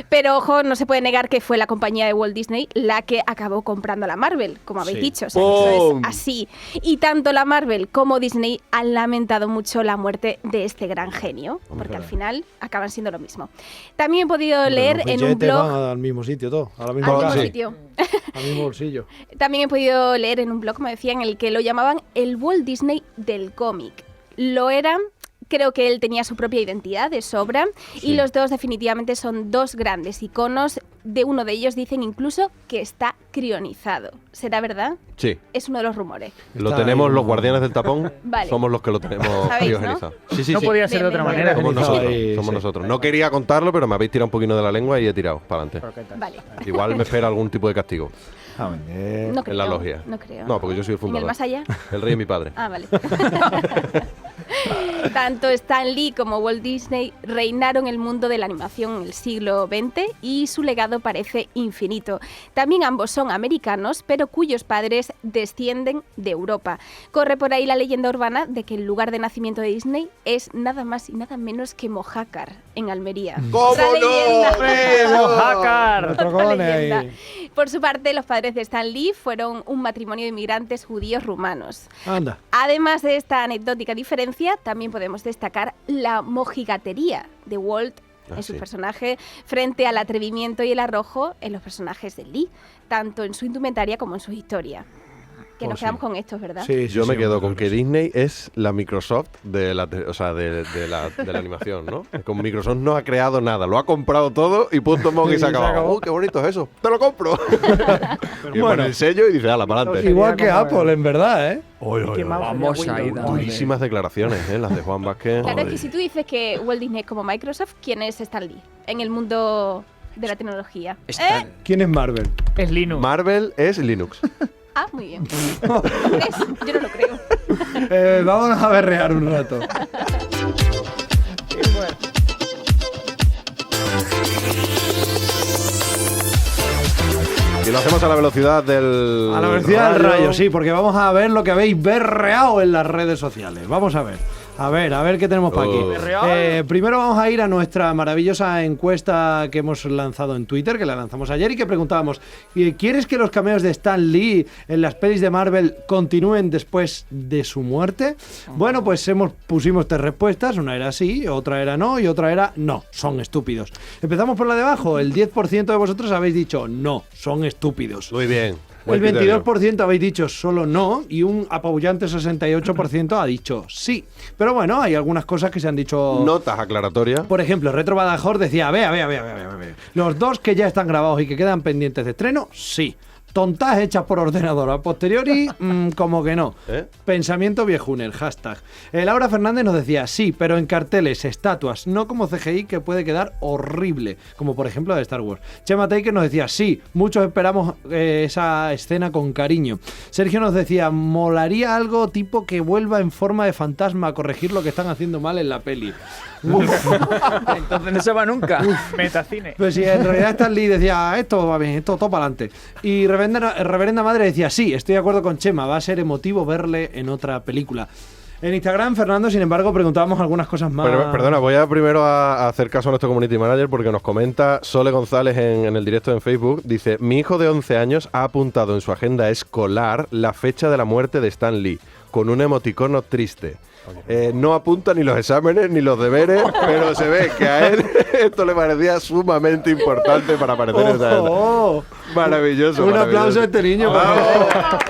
Pero ojo, no se puede negar que fue la compañía de Walt Disney la que acabó comprando la Marvel, como habéis dicho. O sea, eso es así. Y tanto la Marvel como Disney han lamentado mucho la muerte de este gran genio, porque al final acaban siendo lo mismo. También he podido leer en un blog... Van al mismo sitio todo, a la Al misma mismo casa, sitio. al mismo bolsillo. También he podido leer en un blog, como decía, en el que lo llamaban el Walt Disney del cómic. Lo eran. Creo que él tenía su propia identidad de sobra y los dos definitivamente son dos grandes iconos. De uno de ellos dicen incluso que está crionizado. ¿Será verdad? Sí. Es uno de los rumores. Lo tenemos los guardianes del tapón. Vale. Somos los que lo tenemos ¿Sabéis, criogenizado. Sí, No podía ser de otra manera. Somos nosotros. Sí, Somos sí. nosotros. No quería contarlo, pero me habéis tirado un poquito de la lengua y he tirado para adelante. Vale. Igual me espera algún tipo de castigo No creo. en la logia. No creo. No, porque yo soy el ¿En fundador. el más allá? El rey es mi padre. Ah, vale. Tanto Stan Lee como Walt Disney reinaron el mundo de la animación en el siglo XX y su legado parece infinito. También ambos son americanos, pero cuyos padres descienden de Europa. Corre por ahí la leyenda urbana de que el lugar de nacimiento de Disney es nada más y nada menos que Mojácar, en Almería. ¿Cómo Otra no? leyenda. ¡Mojácar! Otro Otra cone leyenda. ahí. Por su parte, los padres de Stan Lee fueron un matrimonio de inmigrantes judíos rumanos. Anda. Además de esta anecdótica diferencia, también podemos destacar la mojigatería de Walt en su personaje frente al atrevimiento y el arrojo en los personajes de Lee, tanto en su indumentaria como en su historia. Que nos quedamos con estos, ¿verdad? Sí, Yo me quedo con que Disney es la Microsoft de la, de la animación, ¿no? Con Microsoft no ha creado nada, lo ha comprado todo y punto y se ha acabado. ¡Qué bonito es eso! ¡Te lo compro! Y pone el sello y dice, ¡hala, para adelante! Igual que Apple, en verdad, ¿eh? Vamos ahí, Durísimas declaraciones, las de Juan Vázquez. Claro, es que si tú dices que Walt Disney es como Microsoft, ¿quién es Stan Lee en el mundo de la tecnología? ¿Quién es Marvel? Es Linux. Marvel es Linux. Ah, muy bien. ¿Ves? Yo no lo creo. Vámonos a berrear un rato. Y lo hacemos a la velocidad del... A la velocidad del rayo, sí, porque vamos a ver lo que habéis berreado en las redes sociales. Vamos a ver. A ver qué tenemos para aquí. Primero vamos a ir a nuestra maravillosa encuesta que hemos lanzado en Twitter, que la lanzamos ayer y que preguntábamos: ¿quieres que los cameos de Stan Lee en las pelis de Marvel continúen después de su muerte? Bueno, pues pusimos 3 respuestas. Una era sí, otra era no y otra era no, son estúpidos. Empezamos por la de abajo. El 10% de vosotros habéis dicho no, son estúpidos. Muy bien. El 22% habéis dicho solo no y un apabullante 68% ha dicho sí. Pero bueno, hay algunas cosas que se han dicho... Notas aclaratorias. Por ejemplo, Retro Badajoz decía, a ver. Los 2 que ya están grabados y que quedan pendientes de estreno, sí. Tontas hechas por ordenador a posteriori, como que no. Pensamiento viejuner, hashtag. Laura Fernández nos decía, sí, pero en carteles, estatuas, no como CGI que puede quedar horrible, como por ejemplo de Star Wars. Chema Taker nos decía, sí, muchos esperamos esa escena con cariño. Sergio nos decía, molaría algo tipo que vuelva en forma de fantasma a corregir lo que están haciendo mal en la peli. Entonces no se va nunca. Metacine. Pues sí, en realidad Stan Lee decía, esto va bien, esto todo para adelante. Y Reverenda Madre decía, sí, estoy de acuerdo con Chema, va a ser emotivo verle en otra película. En Instagram, Fernando, sin embargo, preguntábamos algunas cosas más. Perdona, voy a primero a hacer caso a nuestro community manager porque nos comenta Sole González en el directo en Facebook. Dice, mi hijo de 11 años ha apuntado en su agenda escolar la fecha de la muerte de Stan Lee, con un emoticono triste. No apunta ni los exámenes ni los deberes, pero se ve que a él esto le parecía sumamente importante para aparecer en esa agenda. Maravilloso. Un aplauso a este niño.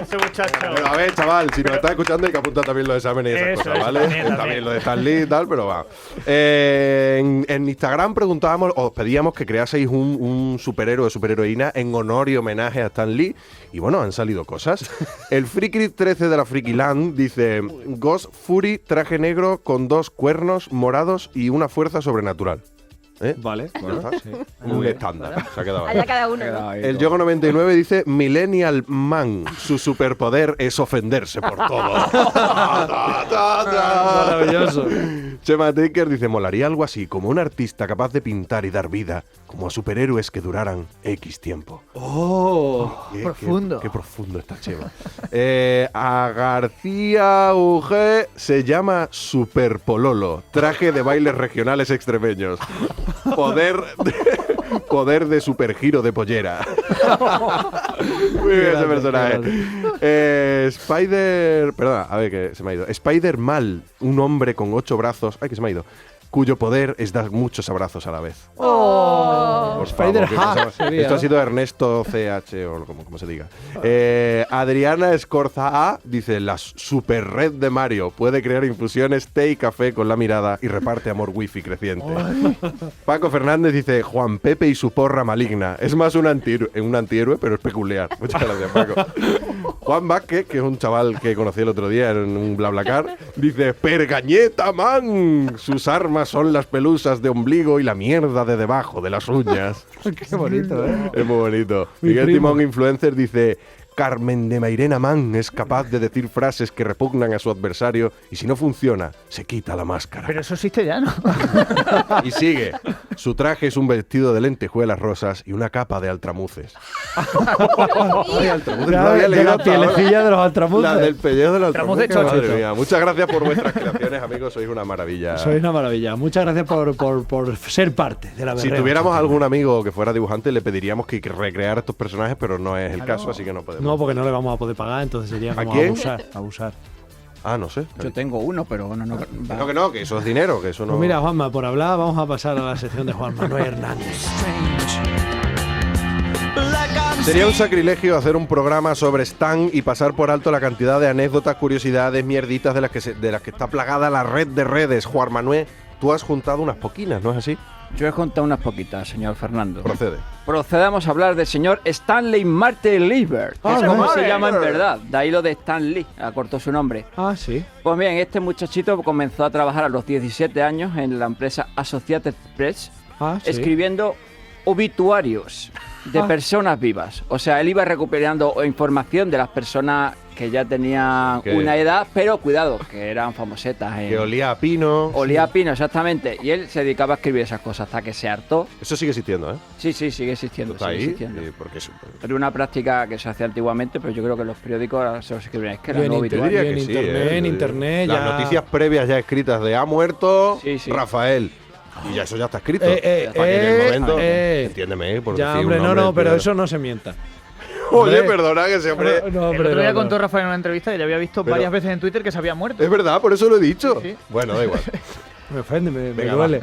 Ese muchacho. Pero a ver, chaval, si nos estás escuchando hay que apuntar también los exámenes y esas Eso, cosas, ¿vale? También lo de Stan Lee y tal, pero va. En Instagram preguntábamos, os pedíamos que creaseis un superhéroe o superheroína en honor y homenaje a Stan Lee. Y bueno, han salido cosas. El Friki 13 de la Frikiland dice, Ghost Fury, traje negro con 2 cuernos morados y una fuerza sobrenatural. Vale, bueno, sí. Un estándar. Se ha quedado ahí. Allá cada uno, ¿no? El Yogo 99 dice Millennial Man, su superpoder es ofenderse por todo. Maravilloso. Chema Taker dice, molaría algo así, como un artista capaz de pintar y dar vida, como a superhéroes que duraran X tiempo. Profundo. Qué profundo está Chema. A García UG se llama Superpololo, traje de bailes regionales extremeños. Poder de supergiro de pollera. Muy bien ese personaje. Perdona, a ver que se me ha ido. Spider-Man, un hombre con 8 brazos. Ay, que se me ha ido. Cuyo poder es dar muchos abrazos a la vez. Por favor, esto ha sido Ernesto CH o como se diga. Adriana Escorza A dice, la super red de Mario puede crear infusiones, té y café con la mirada y reparte amor wifi creciente. Paco Fernández dice, Juan Pepe y su porra maligna. Es más un antihéroe, pero es peculiar. Muchas gracias, Paco. Juan Vázquez, que es un chaval que conocí el otro día en un BlaBlaCar, dice, Pergañeta Man, sus armas son las pelusas de ombligo y la mierda de debajo de las uñas. Qué bonito, ¿eh? Es muy bonito. Miguel Timón Influencer dice, Carmen de Mairena Man es capaz de decir frases que repugnan a su adversario y si no funciona, se quita la máscara. Pero eso existe ya, ¿no? Y sigue. Su traje es un vestido de lentejuelas rosas y una capa de altramuces. De la pielecilla de los altramuces. La del pellejo de los altramuces. Altramuces Madre mía. Muchas gracias por vuestras creaciones, amigos. Sois una maravilla. Sois una maravilla. Muchas gracias por ser parte de la Si tuviéramos algún amigo que fuera dibujante, le pediríamos que recreara estos personajes, pero no es el caso, así que no podemos. No, porque no le vamos a poder pagar, entonces sería como abusar. Ah, no sé. Yo tengo uno, pero no. Que eso es dinero, que eso no. Pues mira, Juanma, por hablar, vamos a pasar a la sección de Juan Manuel Hernández. Sería un sacrilegio hacer un programa sobre Stan y pasar por alto la cantidad de anécdotas, curiosidades, mierditas de las que está plagada la red de redes. Juan Manuel, tú has juntado unas poquinas, ¿no es así? Yo he contado unas poquitas, señor Fernando. Procede. Procedamos a hablar del señor Stanley Martin Lieber. Es como se llama en verdad. De ahí lo de Stan Lee, acortó su nombre. Ah, sí. Pues bien, este muchachito comenzó a trabajar a los 17 años en la empresa Associated Press, ¿sí? escribiendo obituarios de personas vivas. O sea, él iba recuperando información de las personas que ya tenían una edad, pero cuidado, que eran famosetas. Que olía a pino. Olía a pino, exactamente. Y él se dedicaba a escribir esas cosas hasta que se hartó. Eso sigue existiendo, ¿eh? Sí, sigue existiendo. ¿Está sigue ahí? existiendo. ¿Por qué eso? Era una práctica que se hacía antiguamente, pero yo creo que los periódicos ahora se los escriben. Es que era en internet, Las ya. noticias previas ya escritas de ha muerto Sí. Rafael. Y ya eso ya está escrito. Para que en el momento. Entiéndeme, por Ya, decir hombre, un nombre no, pero primero. eso no se mienta. Oye, perdona que ese hombre. No, El otro día contó Rafael en una entrevista que ya había visto Pero- varias veces en Twitter que se había muerto. Es verdad, por eso lo he dicho. Sí. Bueno, da igual. Me ofende, me Venga, duele.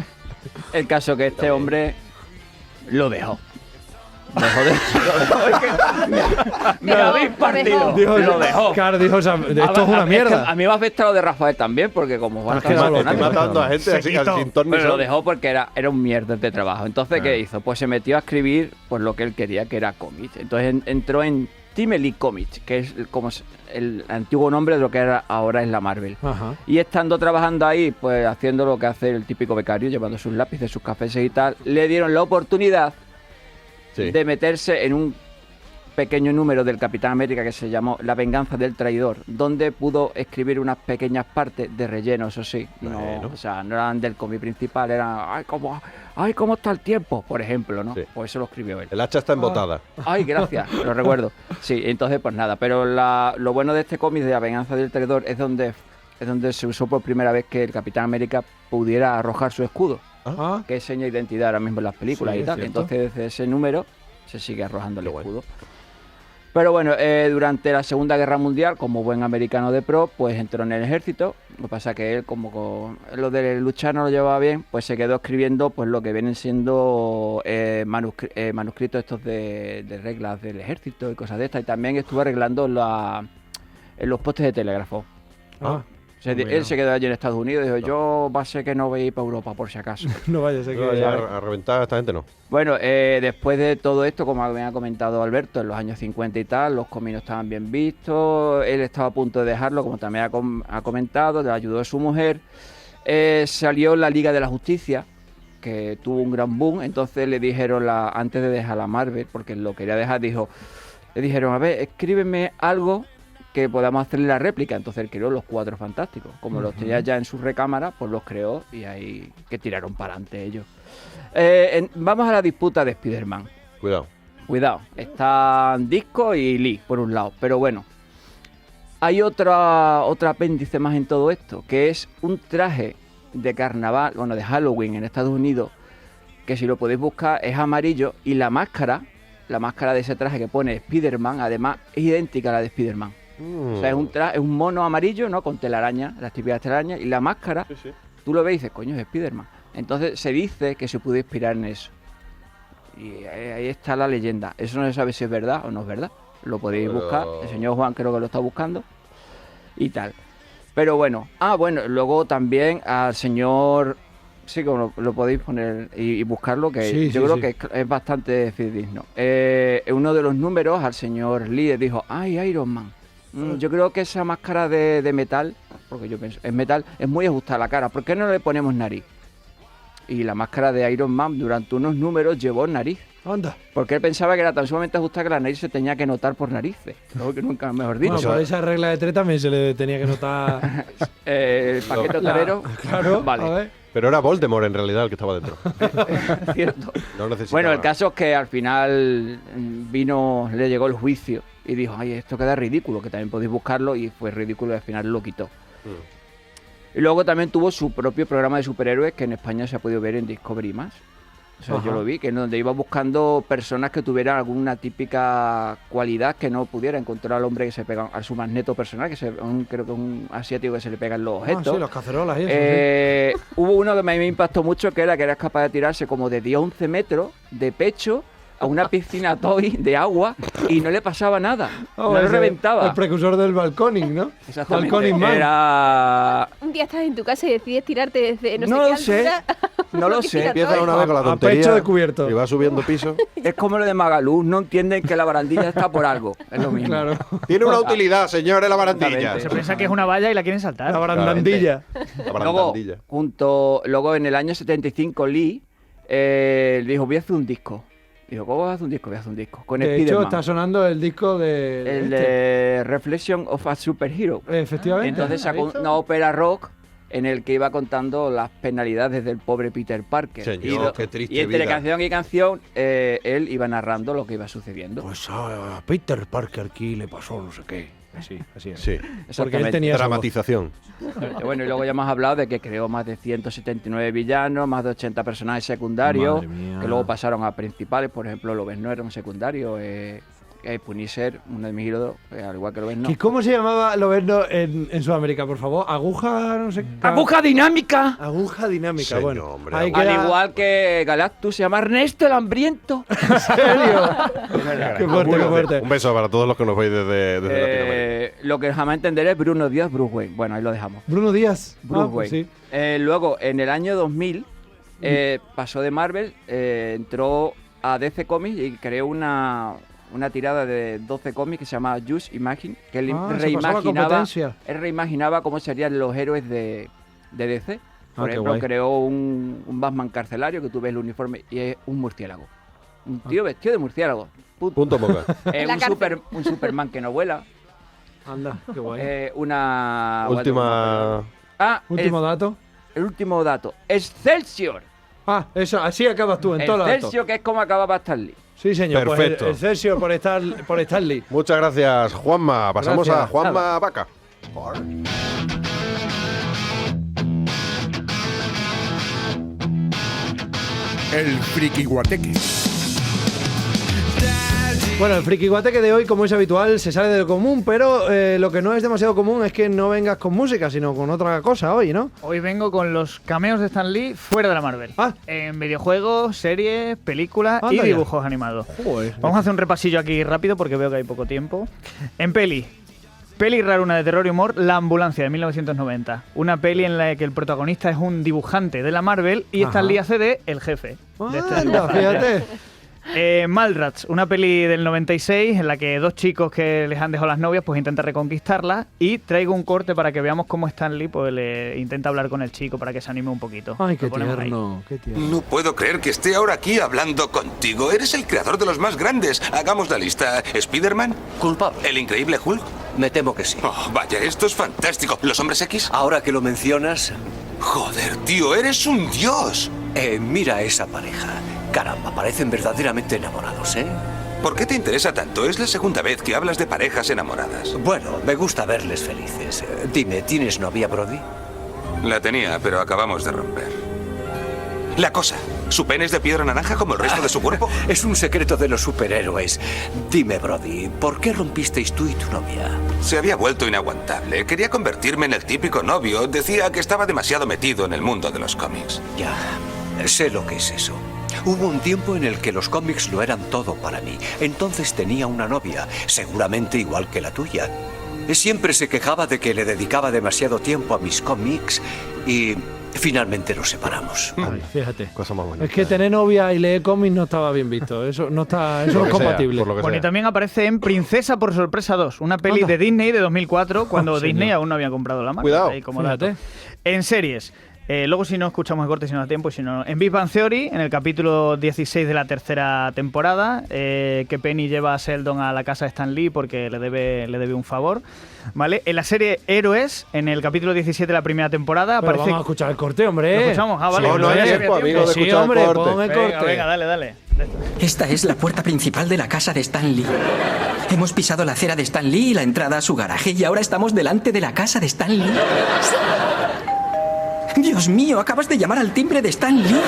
El caso que este hombre lo dejó. Me lo habéis partido. Dijo, Me lo dejó. Claro, dijo, o sea, esto es una que mierda. a mí me ha afectado lo de Rafael también, porque como Juan que no lo Estoy matando a gente así, al sin ton ni pero lo son. dejó porque era un mierda de trabajo. Entonces, ¿qué hizo? Pues se metió a escribir pues lo que él quería, que era cómics. Entonces entró en Timely Comics, que es como el antiguo nombre de lo que ahora es la Marvel. Ajá. Y estando trabajando ahí, pues haciendo lo que hace el típico becario, llevando sus lápices, sus cafés y tal, le dieron la oportunidad de meterse en un pequeño número del Capitán América que se llamó La venganza del traidor, donde pudo escribir unas pequeñas partes de relleno, eso sí. No, o sea, no eran del cómic principal, eran ¡ay, cómo está el tiempo! Por ejemplo, ¿no? Pues eso lo escribió él. El hacha está embotada. ¡Ay, gracias! Lo recuerdo. Sí, entonces pues nada, pero lo bueno de este cómic de La venganza del traidor es donde se usó por primera vez que el Capitán América pudiera arrojar su escudo, que es seña de identidad ahora mismo en las películas y tal. Entonces desde ese número se sigue arrojando el escudo. Pero bueno, durante la Segunda Guerra Mundial, como buen americano de pro, pues entró en el ejército. Lo que pasa es que él, como lo de luchar no lo llevaba bien, pues se quedó escribiendo pues lo que vienen siendo manuscritos estos de reglas del ejército y cosas de estas. Y también estuvo arreglando en los postes de telégrafo. Él se quedó allí en Estados Unidos y dijo, yo va a ser que no voy a ir para Europa por si acaso. No vaya a ser que... a reventar a esta gente no. Bueno, después de todo esto, como había comentado Alberto, en los años 50 y tal, los cómics no estaban bien vistos, él estaba a punto de dejarlo, como también ha comentado, le ayudó a su mujer. Salió la Liga de la Justicia, que tuvo un gran boom, entonces le dijeron, antes de dejar la Marvel, porque lo quería dejar, le dijeron, a ver, escríbeme algo que podamos hacerle la réplica. Entonces él creó los Cuatro Fantásticos. Como los tenía ya en su recámara, pues los creó y ahí que tiraron para adelante ellos. Vamos a la disputa de Spider-Man. Cuidado. Están Disco y Lee, por un lado. Pero bueno, hay otro apéndice más en todo esto, que es un traje de carnaval, bueno, de Halloween en Estados Unidos, que si lo podéis buscar es amarillo, y la máscara de ese traje que pone Spider-Man, además, es idéntica a la de Spider-Man. O sea, es un mono amarillo, ¿no? Con telaraña, las típicas telarañas, y la máscara, tú lo ves y dices, coño, es Spider-Man. Entonces se dice que se pudo inspirar en eso. Y ahí está la leyenda. Eso no se sabe si es verdad o no es verdad. Lo podéis buscar, el señor Juan creo que lo está buscando, y tal. Pero bueno, luego también al señor... Sí, como lo podéis poner y buscarlo, que yo creo que es bastante fidedigno. Uno de los números al señor Lee le dijo, ¡ay, Iron Man! Yo creo que esa máscara de metal, porque yo pienso, es metal, es muy ajustada a la cara. ¿Por qué no le ponemos nariz? Y la máscara de Iron Man durante unos números llevó nariz. Anda. Porque él pensaba que era tan sumamente ajustada que la nariz se tenía que notar por narices. Creo que nunca mejor dicho. Bueno, por esa regla de 3 también se le tenía que notar... el paquete hotelero. Claro, vale. A ver. Pero era Voldemort en realidad el que estaba dentro. Cierto. No necesitaba. Bueno, el caso es que al final le llegó el juicio y dijo, ay, esto queda ridículo, que también podéis buscarlo, y fue ridículo y al final lo quitó. Y luego también tuvo su propio programa de superhéroes que en España se ha podido ver en Discovery+. O sea, yo lo vi, que es donde iba buscando personas que tuvieran alguna típica cualidad que no pudiera encontrar al hombre que se pega, a su magneto personal, creo que es un asiático que se le pegan los objetos. Sí, los cacerolas y eso. Hubo uno que me impactó mucho, que era capaz de tirarse como de 10-11 metros de pecho a una piscina toy de agua y no le pasaba nada. No lo reventaba. El precursor del balconing, ¿no? Exactamente. Balconing Man. Era... Un día estás en tu casa y decides tirarte desde no lo sé. No lo sé. Empieza una vez con la tontería. A pecho descubierto. Y va subiendo piso. Es como lo de Magalú. No entienden que la barandilla está por algo. Es lo mismo. Claro. Tiene una utilidad, señores, la barandilla. Se piensa que es una valla y la quieren saltar. La barandandilla. La barandandilla. Luego en el año 75 Lee dijo, voy a hacer un disco. Dijo, ¿cómo vas a hacer un disco? Voy a hacer un disco. Con de Spider-Man. hecho, está sonando el disco de... El de Reflection of a Superhero. Efectivamente. Entonces sacó una ópera rock en el que iba contando las penalidades del pobre Peter Parker. Señor, qué triste y entre vida. canción y canción, él iba narrando lo que iba sucediendo. Pues a Peter Parker aquí le pasó no sé qué. Así es. Sí. Porque él tenía dramatización. Bueno, y luego ya hemos hablado de que creó más de 179 villanos, más de 80 personajes secundarios, que luego pasaron a principales. Por ejemplo, Lobezno era un secundario. Punisher, uno de mis ídolos, al igual que Lobezno. ¿Y cómo se llamaba Lobezno en Sudamérica, por favor? Aguja, no sé. ¡Aguja dinámica! Aguja dinámica, Señor, bueno. hombre, ahí Al queda- igual que Galactus se llama Ernesto el Hambriento. ¿En serio? Qué fuerte, qué fuerte. Un beso para todos los que nos veis desde Latinoamérica. Lo que jamás entenderé es Bruno Díaz, Bruce Wayne. Bueno, ahí lo dejamos. Bruno Díaz. Bruce Pues Wayne. sí. Luego, en el año 2000, pasó de Marvel, entró a DC Comics y creó una tirada de 12 cómics que se llama Just Imagine, que él Se pasó la competencia. reimaginaba cómo serían los héroes de DC. Por qué ejemplo, guay. creó un Batman carcelario, que tú ves el uniforme y es un murciélago. Un tío vestido de murciélago. Punto moca. En la cárcel. Un Superman que no vuela. Anda, qué guay. Una... Última. Último dato. El último dato. Excelsior. Eso, así acabas tú en todo el dato. Excelsior, que es como acababa Stan Lee. Sí, señor. Perfecto. Pues Excelsior por Stanley. Muchas gracias, Juanma. Pasamos Gracias. a Juanma Vaca. El Friki Guateque. Bueno, el friki guateque de hoy, como es habitual, se sale de lo común, pero lo que no es demasiado común es que no vengas con música, sino con otra cosa hoy, ¿no? Hoy vengo con los cameos de Stan Lee fuera de la Marvel. En videojuegos, series, películas y Anda ya. dibujos animados. Joder. Vamos a hacer un repasillo aquí rápido porque veo que hay poco tiempo. En peli raruna de terror y humor, La ambulancia, de 1990. Una peli en la que el protagonista es un dibujante de la Marvel y Ajá. Stan Lee hace de el jefe. De este Anda, dibujante. fíjate. Mallrats, una peli del 96 en la que dos chicos que les han dejado las novias pues intentan reconquistarlas, y traigo un corte para que veamos cómo Stan Lee pues le intenta hablar con el chico para que se anime un poquito. Ay, qué Lo ponemos ahí. tierno, qué tierno. No puedo creer que esté ahora aquí hablando contigo. Eres el creador de los más grandes. Hagamos la lista. ¿Spider-Man? Culpable. ¿El Increíble Hulk? Me temo que sí. Oh, vaya, esto es fantástico. ¿Los Hombres X? Ahora que lo mencionas... Joder, tío, eres un dios. Mira a esa pareja. Caramba, parecen verdaderamente enamorados, ¿eh? ¿Por qué te interesa tanto? Es la segunda vez que hablas de parejas enamoradas. Bueno, me gusta verles felices. Dime, ¿tienes novia, Brody? La tenía, pero acabamos de romper. La cosa, ¿su pene es de piedra naranja como el resto de su cuerpo? Es un secreto de los superhéroes. Dime, Brody, ¿por qué rompisteis tú y tu novia? Se había vuelto inaguantable. Quería convertirme en el típico novio. Decía que estaba demasiado metido en el mundo de los cómics. Ya, sé lo que es eso. Hubo un tiempo en el que los cómics lo eran todo para mí. Entonces tenía una novia, seguramente igual que la tuya. Siempre se quejaba de que le dedicaba demasiado tiempo a mis cómics y finalmente nos separamos. Ay, fíjate. Cosa más bonita. Es que tener novia y leer cómics no estaba bien visto. Eso no está, eso no es compatible. Bueno, y también aparece en Princesa por Sorpresa 2, una peli Anda. de Disney de 2004, cuando señor. Disney aún no había comprado la marca. Cuidado. Ahí como Fíjate. dato. En series. Luego si no escuchamos el corte, si no da tiempo, si no... En Big Bang Theory, en el capítulo 16 de la tercera temporada, que Penny lleva a Sheldon a la casa de Stan Lee porque le debe un favor, ¿vale? En la serie Héroes, en el capítulo 17 de la primera temporada, Pero aparece... vamos a escuchar el corte, hombre. ¿Lo escuchamos? Ah, vale. Sí, no hay Vale, tiempo, había amigo, de Sí, escuchar hombre, el corte. pon el corte. Venga, dale. Esta es la puerta principal de la casa de Stan Lee. Hemos pisado la acera de Stan Lee y la entrada a su garaje y ahora estamos delante de la casa de Stan Lee. Dios mío, acabas de llamar al timbre de Stan Lee.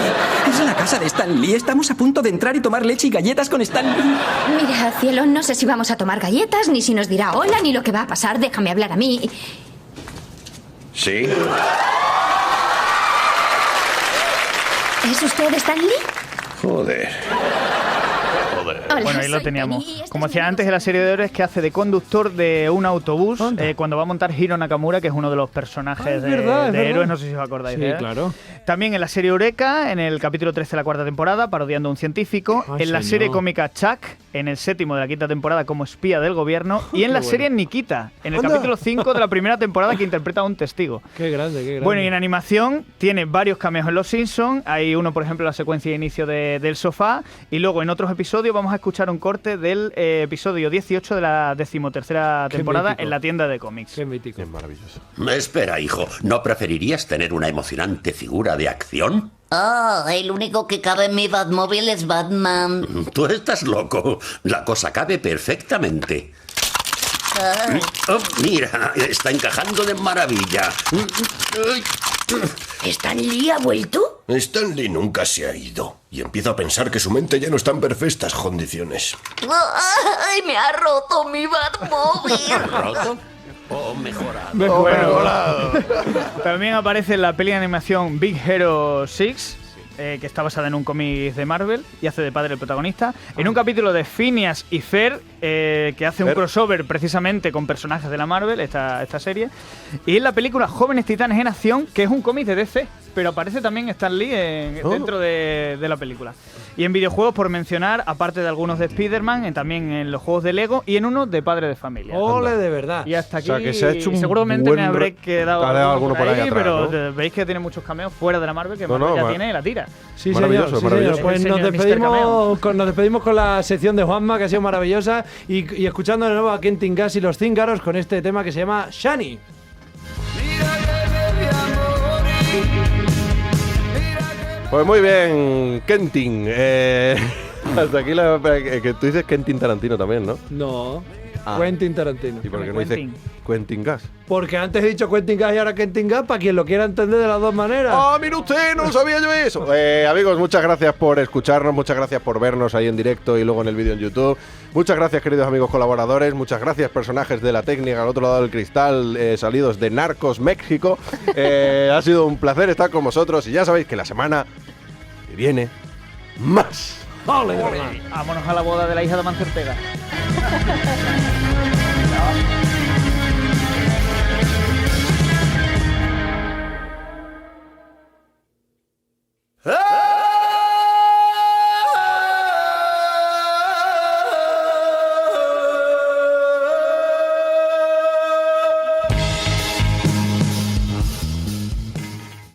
Es la casa de Stan Lee. Estamos a punto de entrar y tomar leche y galletas con Stan Lee. Mira, cielo, no sé si vamos a tomar galletas, ni si nos dirá hola, ni lo que va a pasar. Déjame hablar a mí. ¿Sí? ¿Es usted Stan Lee? Joder. Hola, Bueno, ahí lo soy teníamos. Penny y esta Como es decía antes, en la serie de Héroes, que hace de conductor de un autobús cuando va a montar Hiro Nakamura, que es uno de los personajes es verdad, es de verdad. Héroes, no sé si os acordáis Sí, de él. claro. También en la serie Eureka, en el capítulo 13 de la cuarta temporada, parodiando a un científico. Ay, en la señor. serie cómica Chuck, en el séptimo de la quinta temporada, como espía del gobierno. Y en la Qué serie bueno. Nikita, en el Anda. capítulo 5 de la primera temporada, que interpreta a un testigo. Qué grande, qué grande. Bueno, y en animación tiene varios cameos en Los Simpsons. Hay uno, por ejemplo, en la secuencia de inicio del sofá. Y luego en otros episodios vamos a escuchar un corte del episodio 18 de la 13ª Qué temporada mítico. en la tienda de cómics. Qué mítico. Es maravilloso. Espera, hijo, ¿no preferirías tener una emocionante figura de acción? Oh, el único que cabe en mi Batmóvil es Batman. Tú estás loco. La cosa cabe perfectamente. Ah. Oh, mira, está encajando de maravilla. ¿Stan Lee ha vuelto? Stanley nunca se ha ido. Y empiezo a pensar que su mente ya no está en perfectas condiciones. ¡Ay, me ha roto mi Batmóvil! ¿Roto? ¿O mejorado? Mejorado. También aparece en la peli de animación Big Hero 6, que está basada en un cómic de Marvel y hace de padre el protagonista. En un capítulo de Phineas y Fer, que hace un crossover precisamente con personajes de la Marvel, esta serie. Y en la película Jóvenes Titanes en Acción, que es un cómic de DC, pero aparece también Stan Lee dentro de la película. Y en videojuegos, por mencionar, aparte de algunos de Spider-Man, también en los juegos de Lego y en uno de Padre de Familia. ¡Ole, de verdad! Y hasta aquí, O sea, que se ha hecho un seguramente buen me habré quedado alguno por ahí atrás, pero ¿no? veis que tiene muchos cameos fuera de la Marvel, que Marvel ya tiene la tira. Sí, señor. Sí, señor. Pues nos despedimos con la sección de Juanma, que ha sido maravillosa, y escuchando de nuevo a Kentin Gas y los Cíngaros con este tema que se llama Shani. Pues muy bien, Quentin. Hasta aquí que tú dices Quentin Tarantino también, ¿no? No, Ah. Quentin Tarantino. ¿Y por qué no dices Quentin Gas? Porque antes he dicho Quentin Gas y ahora Quentin Gas, para quien lo quiera entender de las dos maneras. ¡Ah, mire usted! ¡No sabía yo eso! Amigos, muchas gracias por escucharnos, muchas gracias por vernos ahí en directo y luego en el vídeo en YouTube. Muchas gracias, queridos amigos colaboradores. Muchas gracias, personajes de la técnica al otro lado del cristal, salidos de Narcos México. Ha sido un placer estar con vosotros y ya sabéis que la semana que viene, más. Vámonos a la boda de la hija de Amancio Ortega.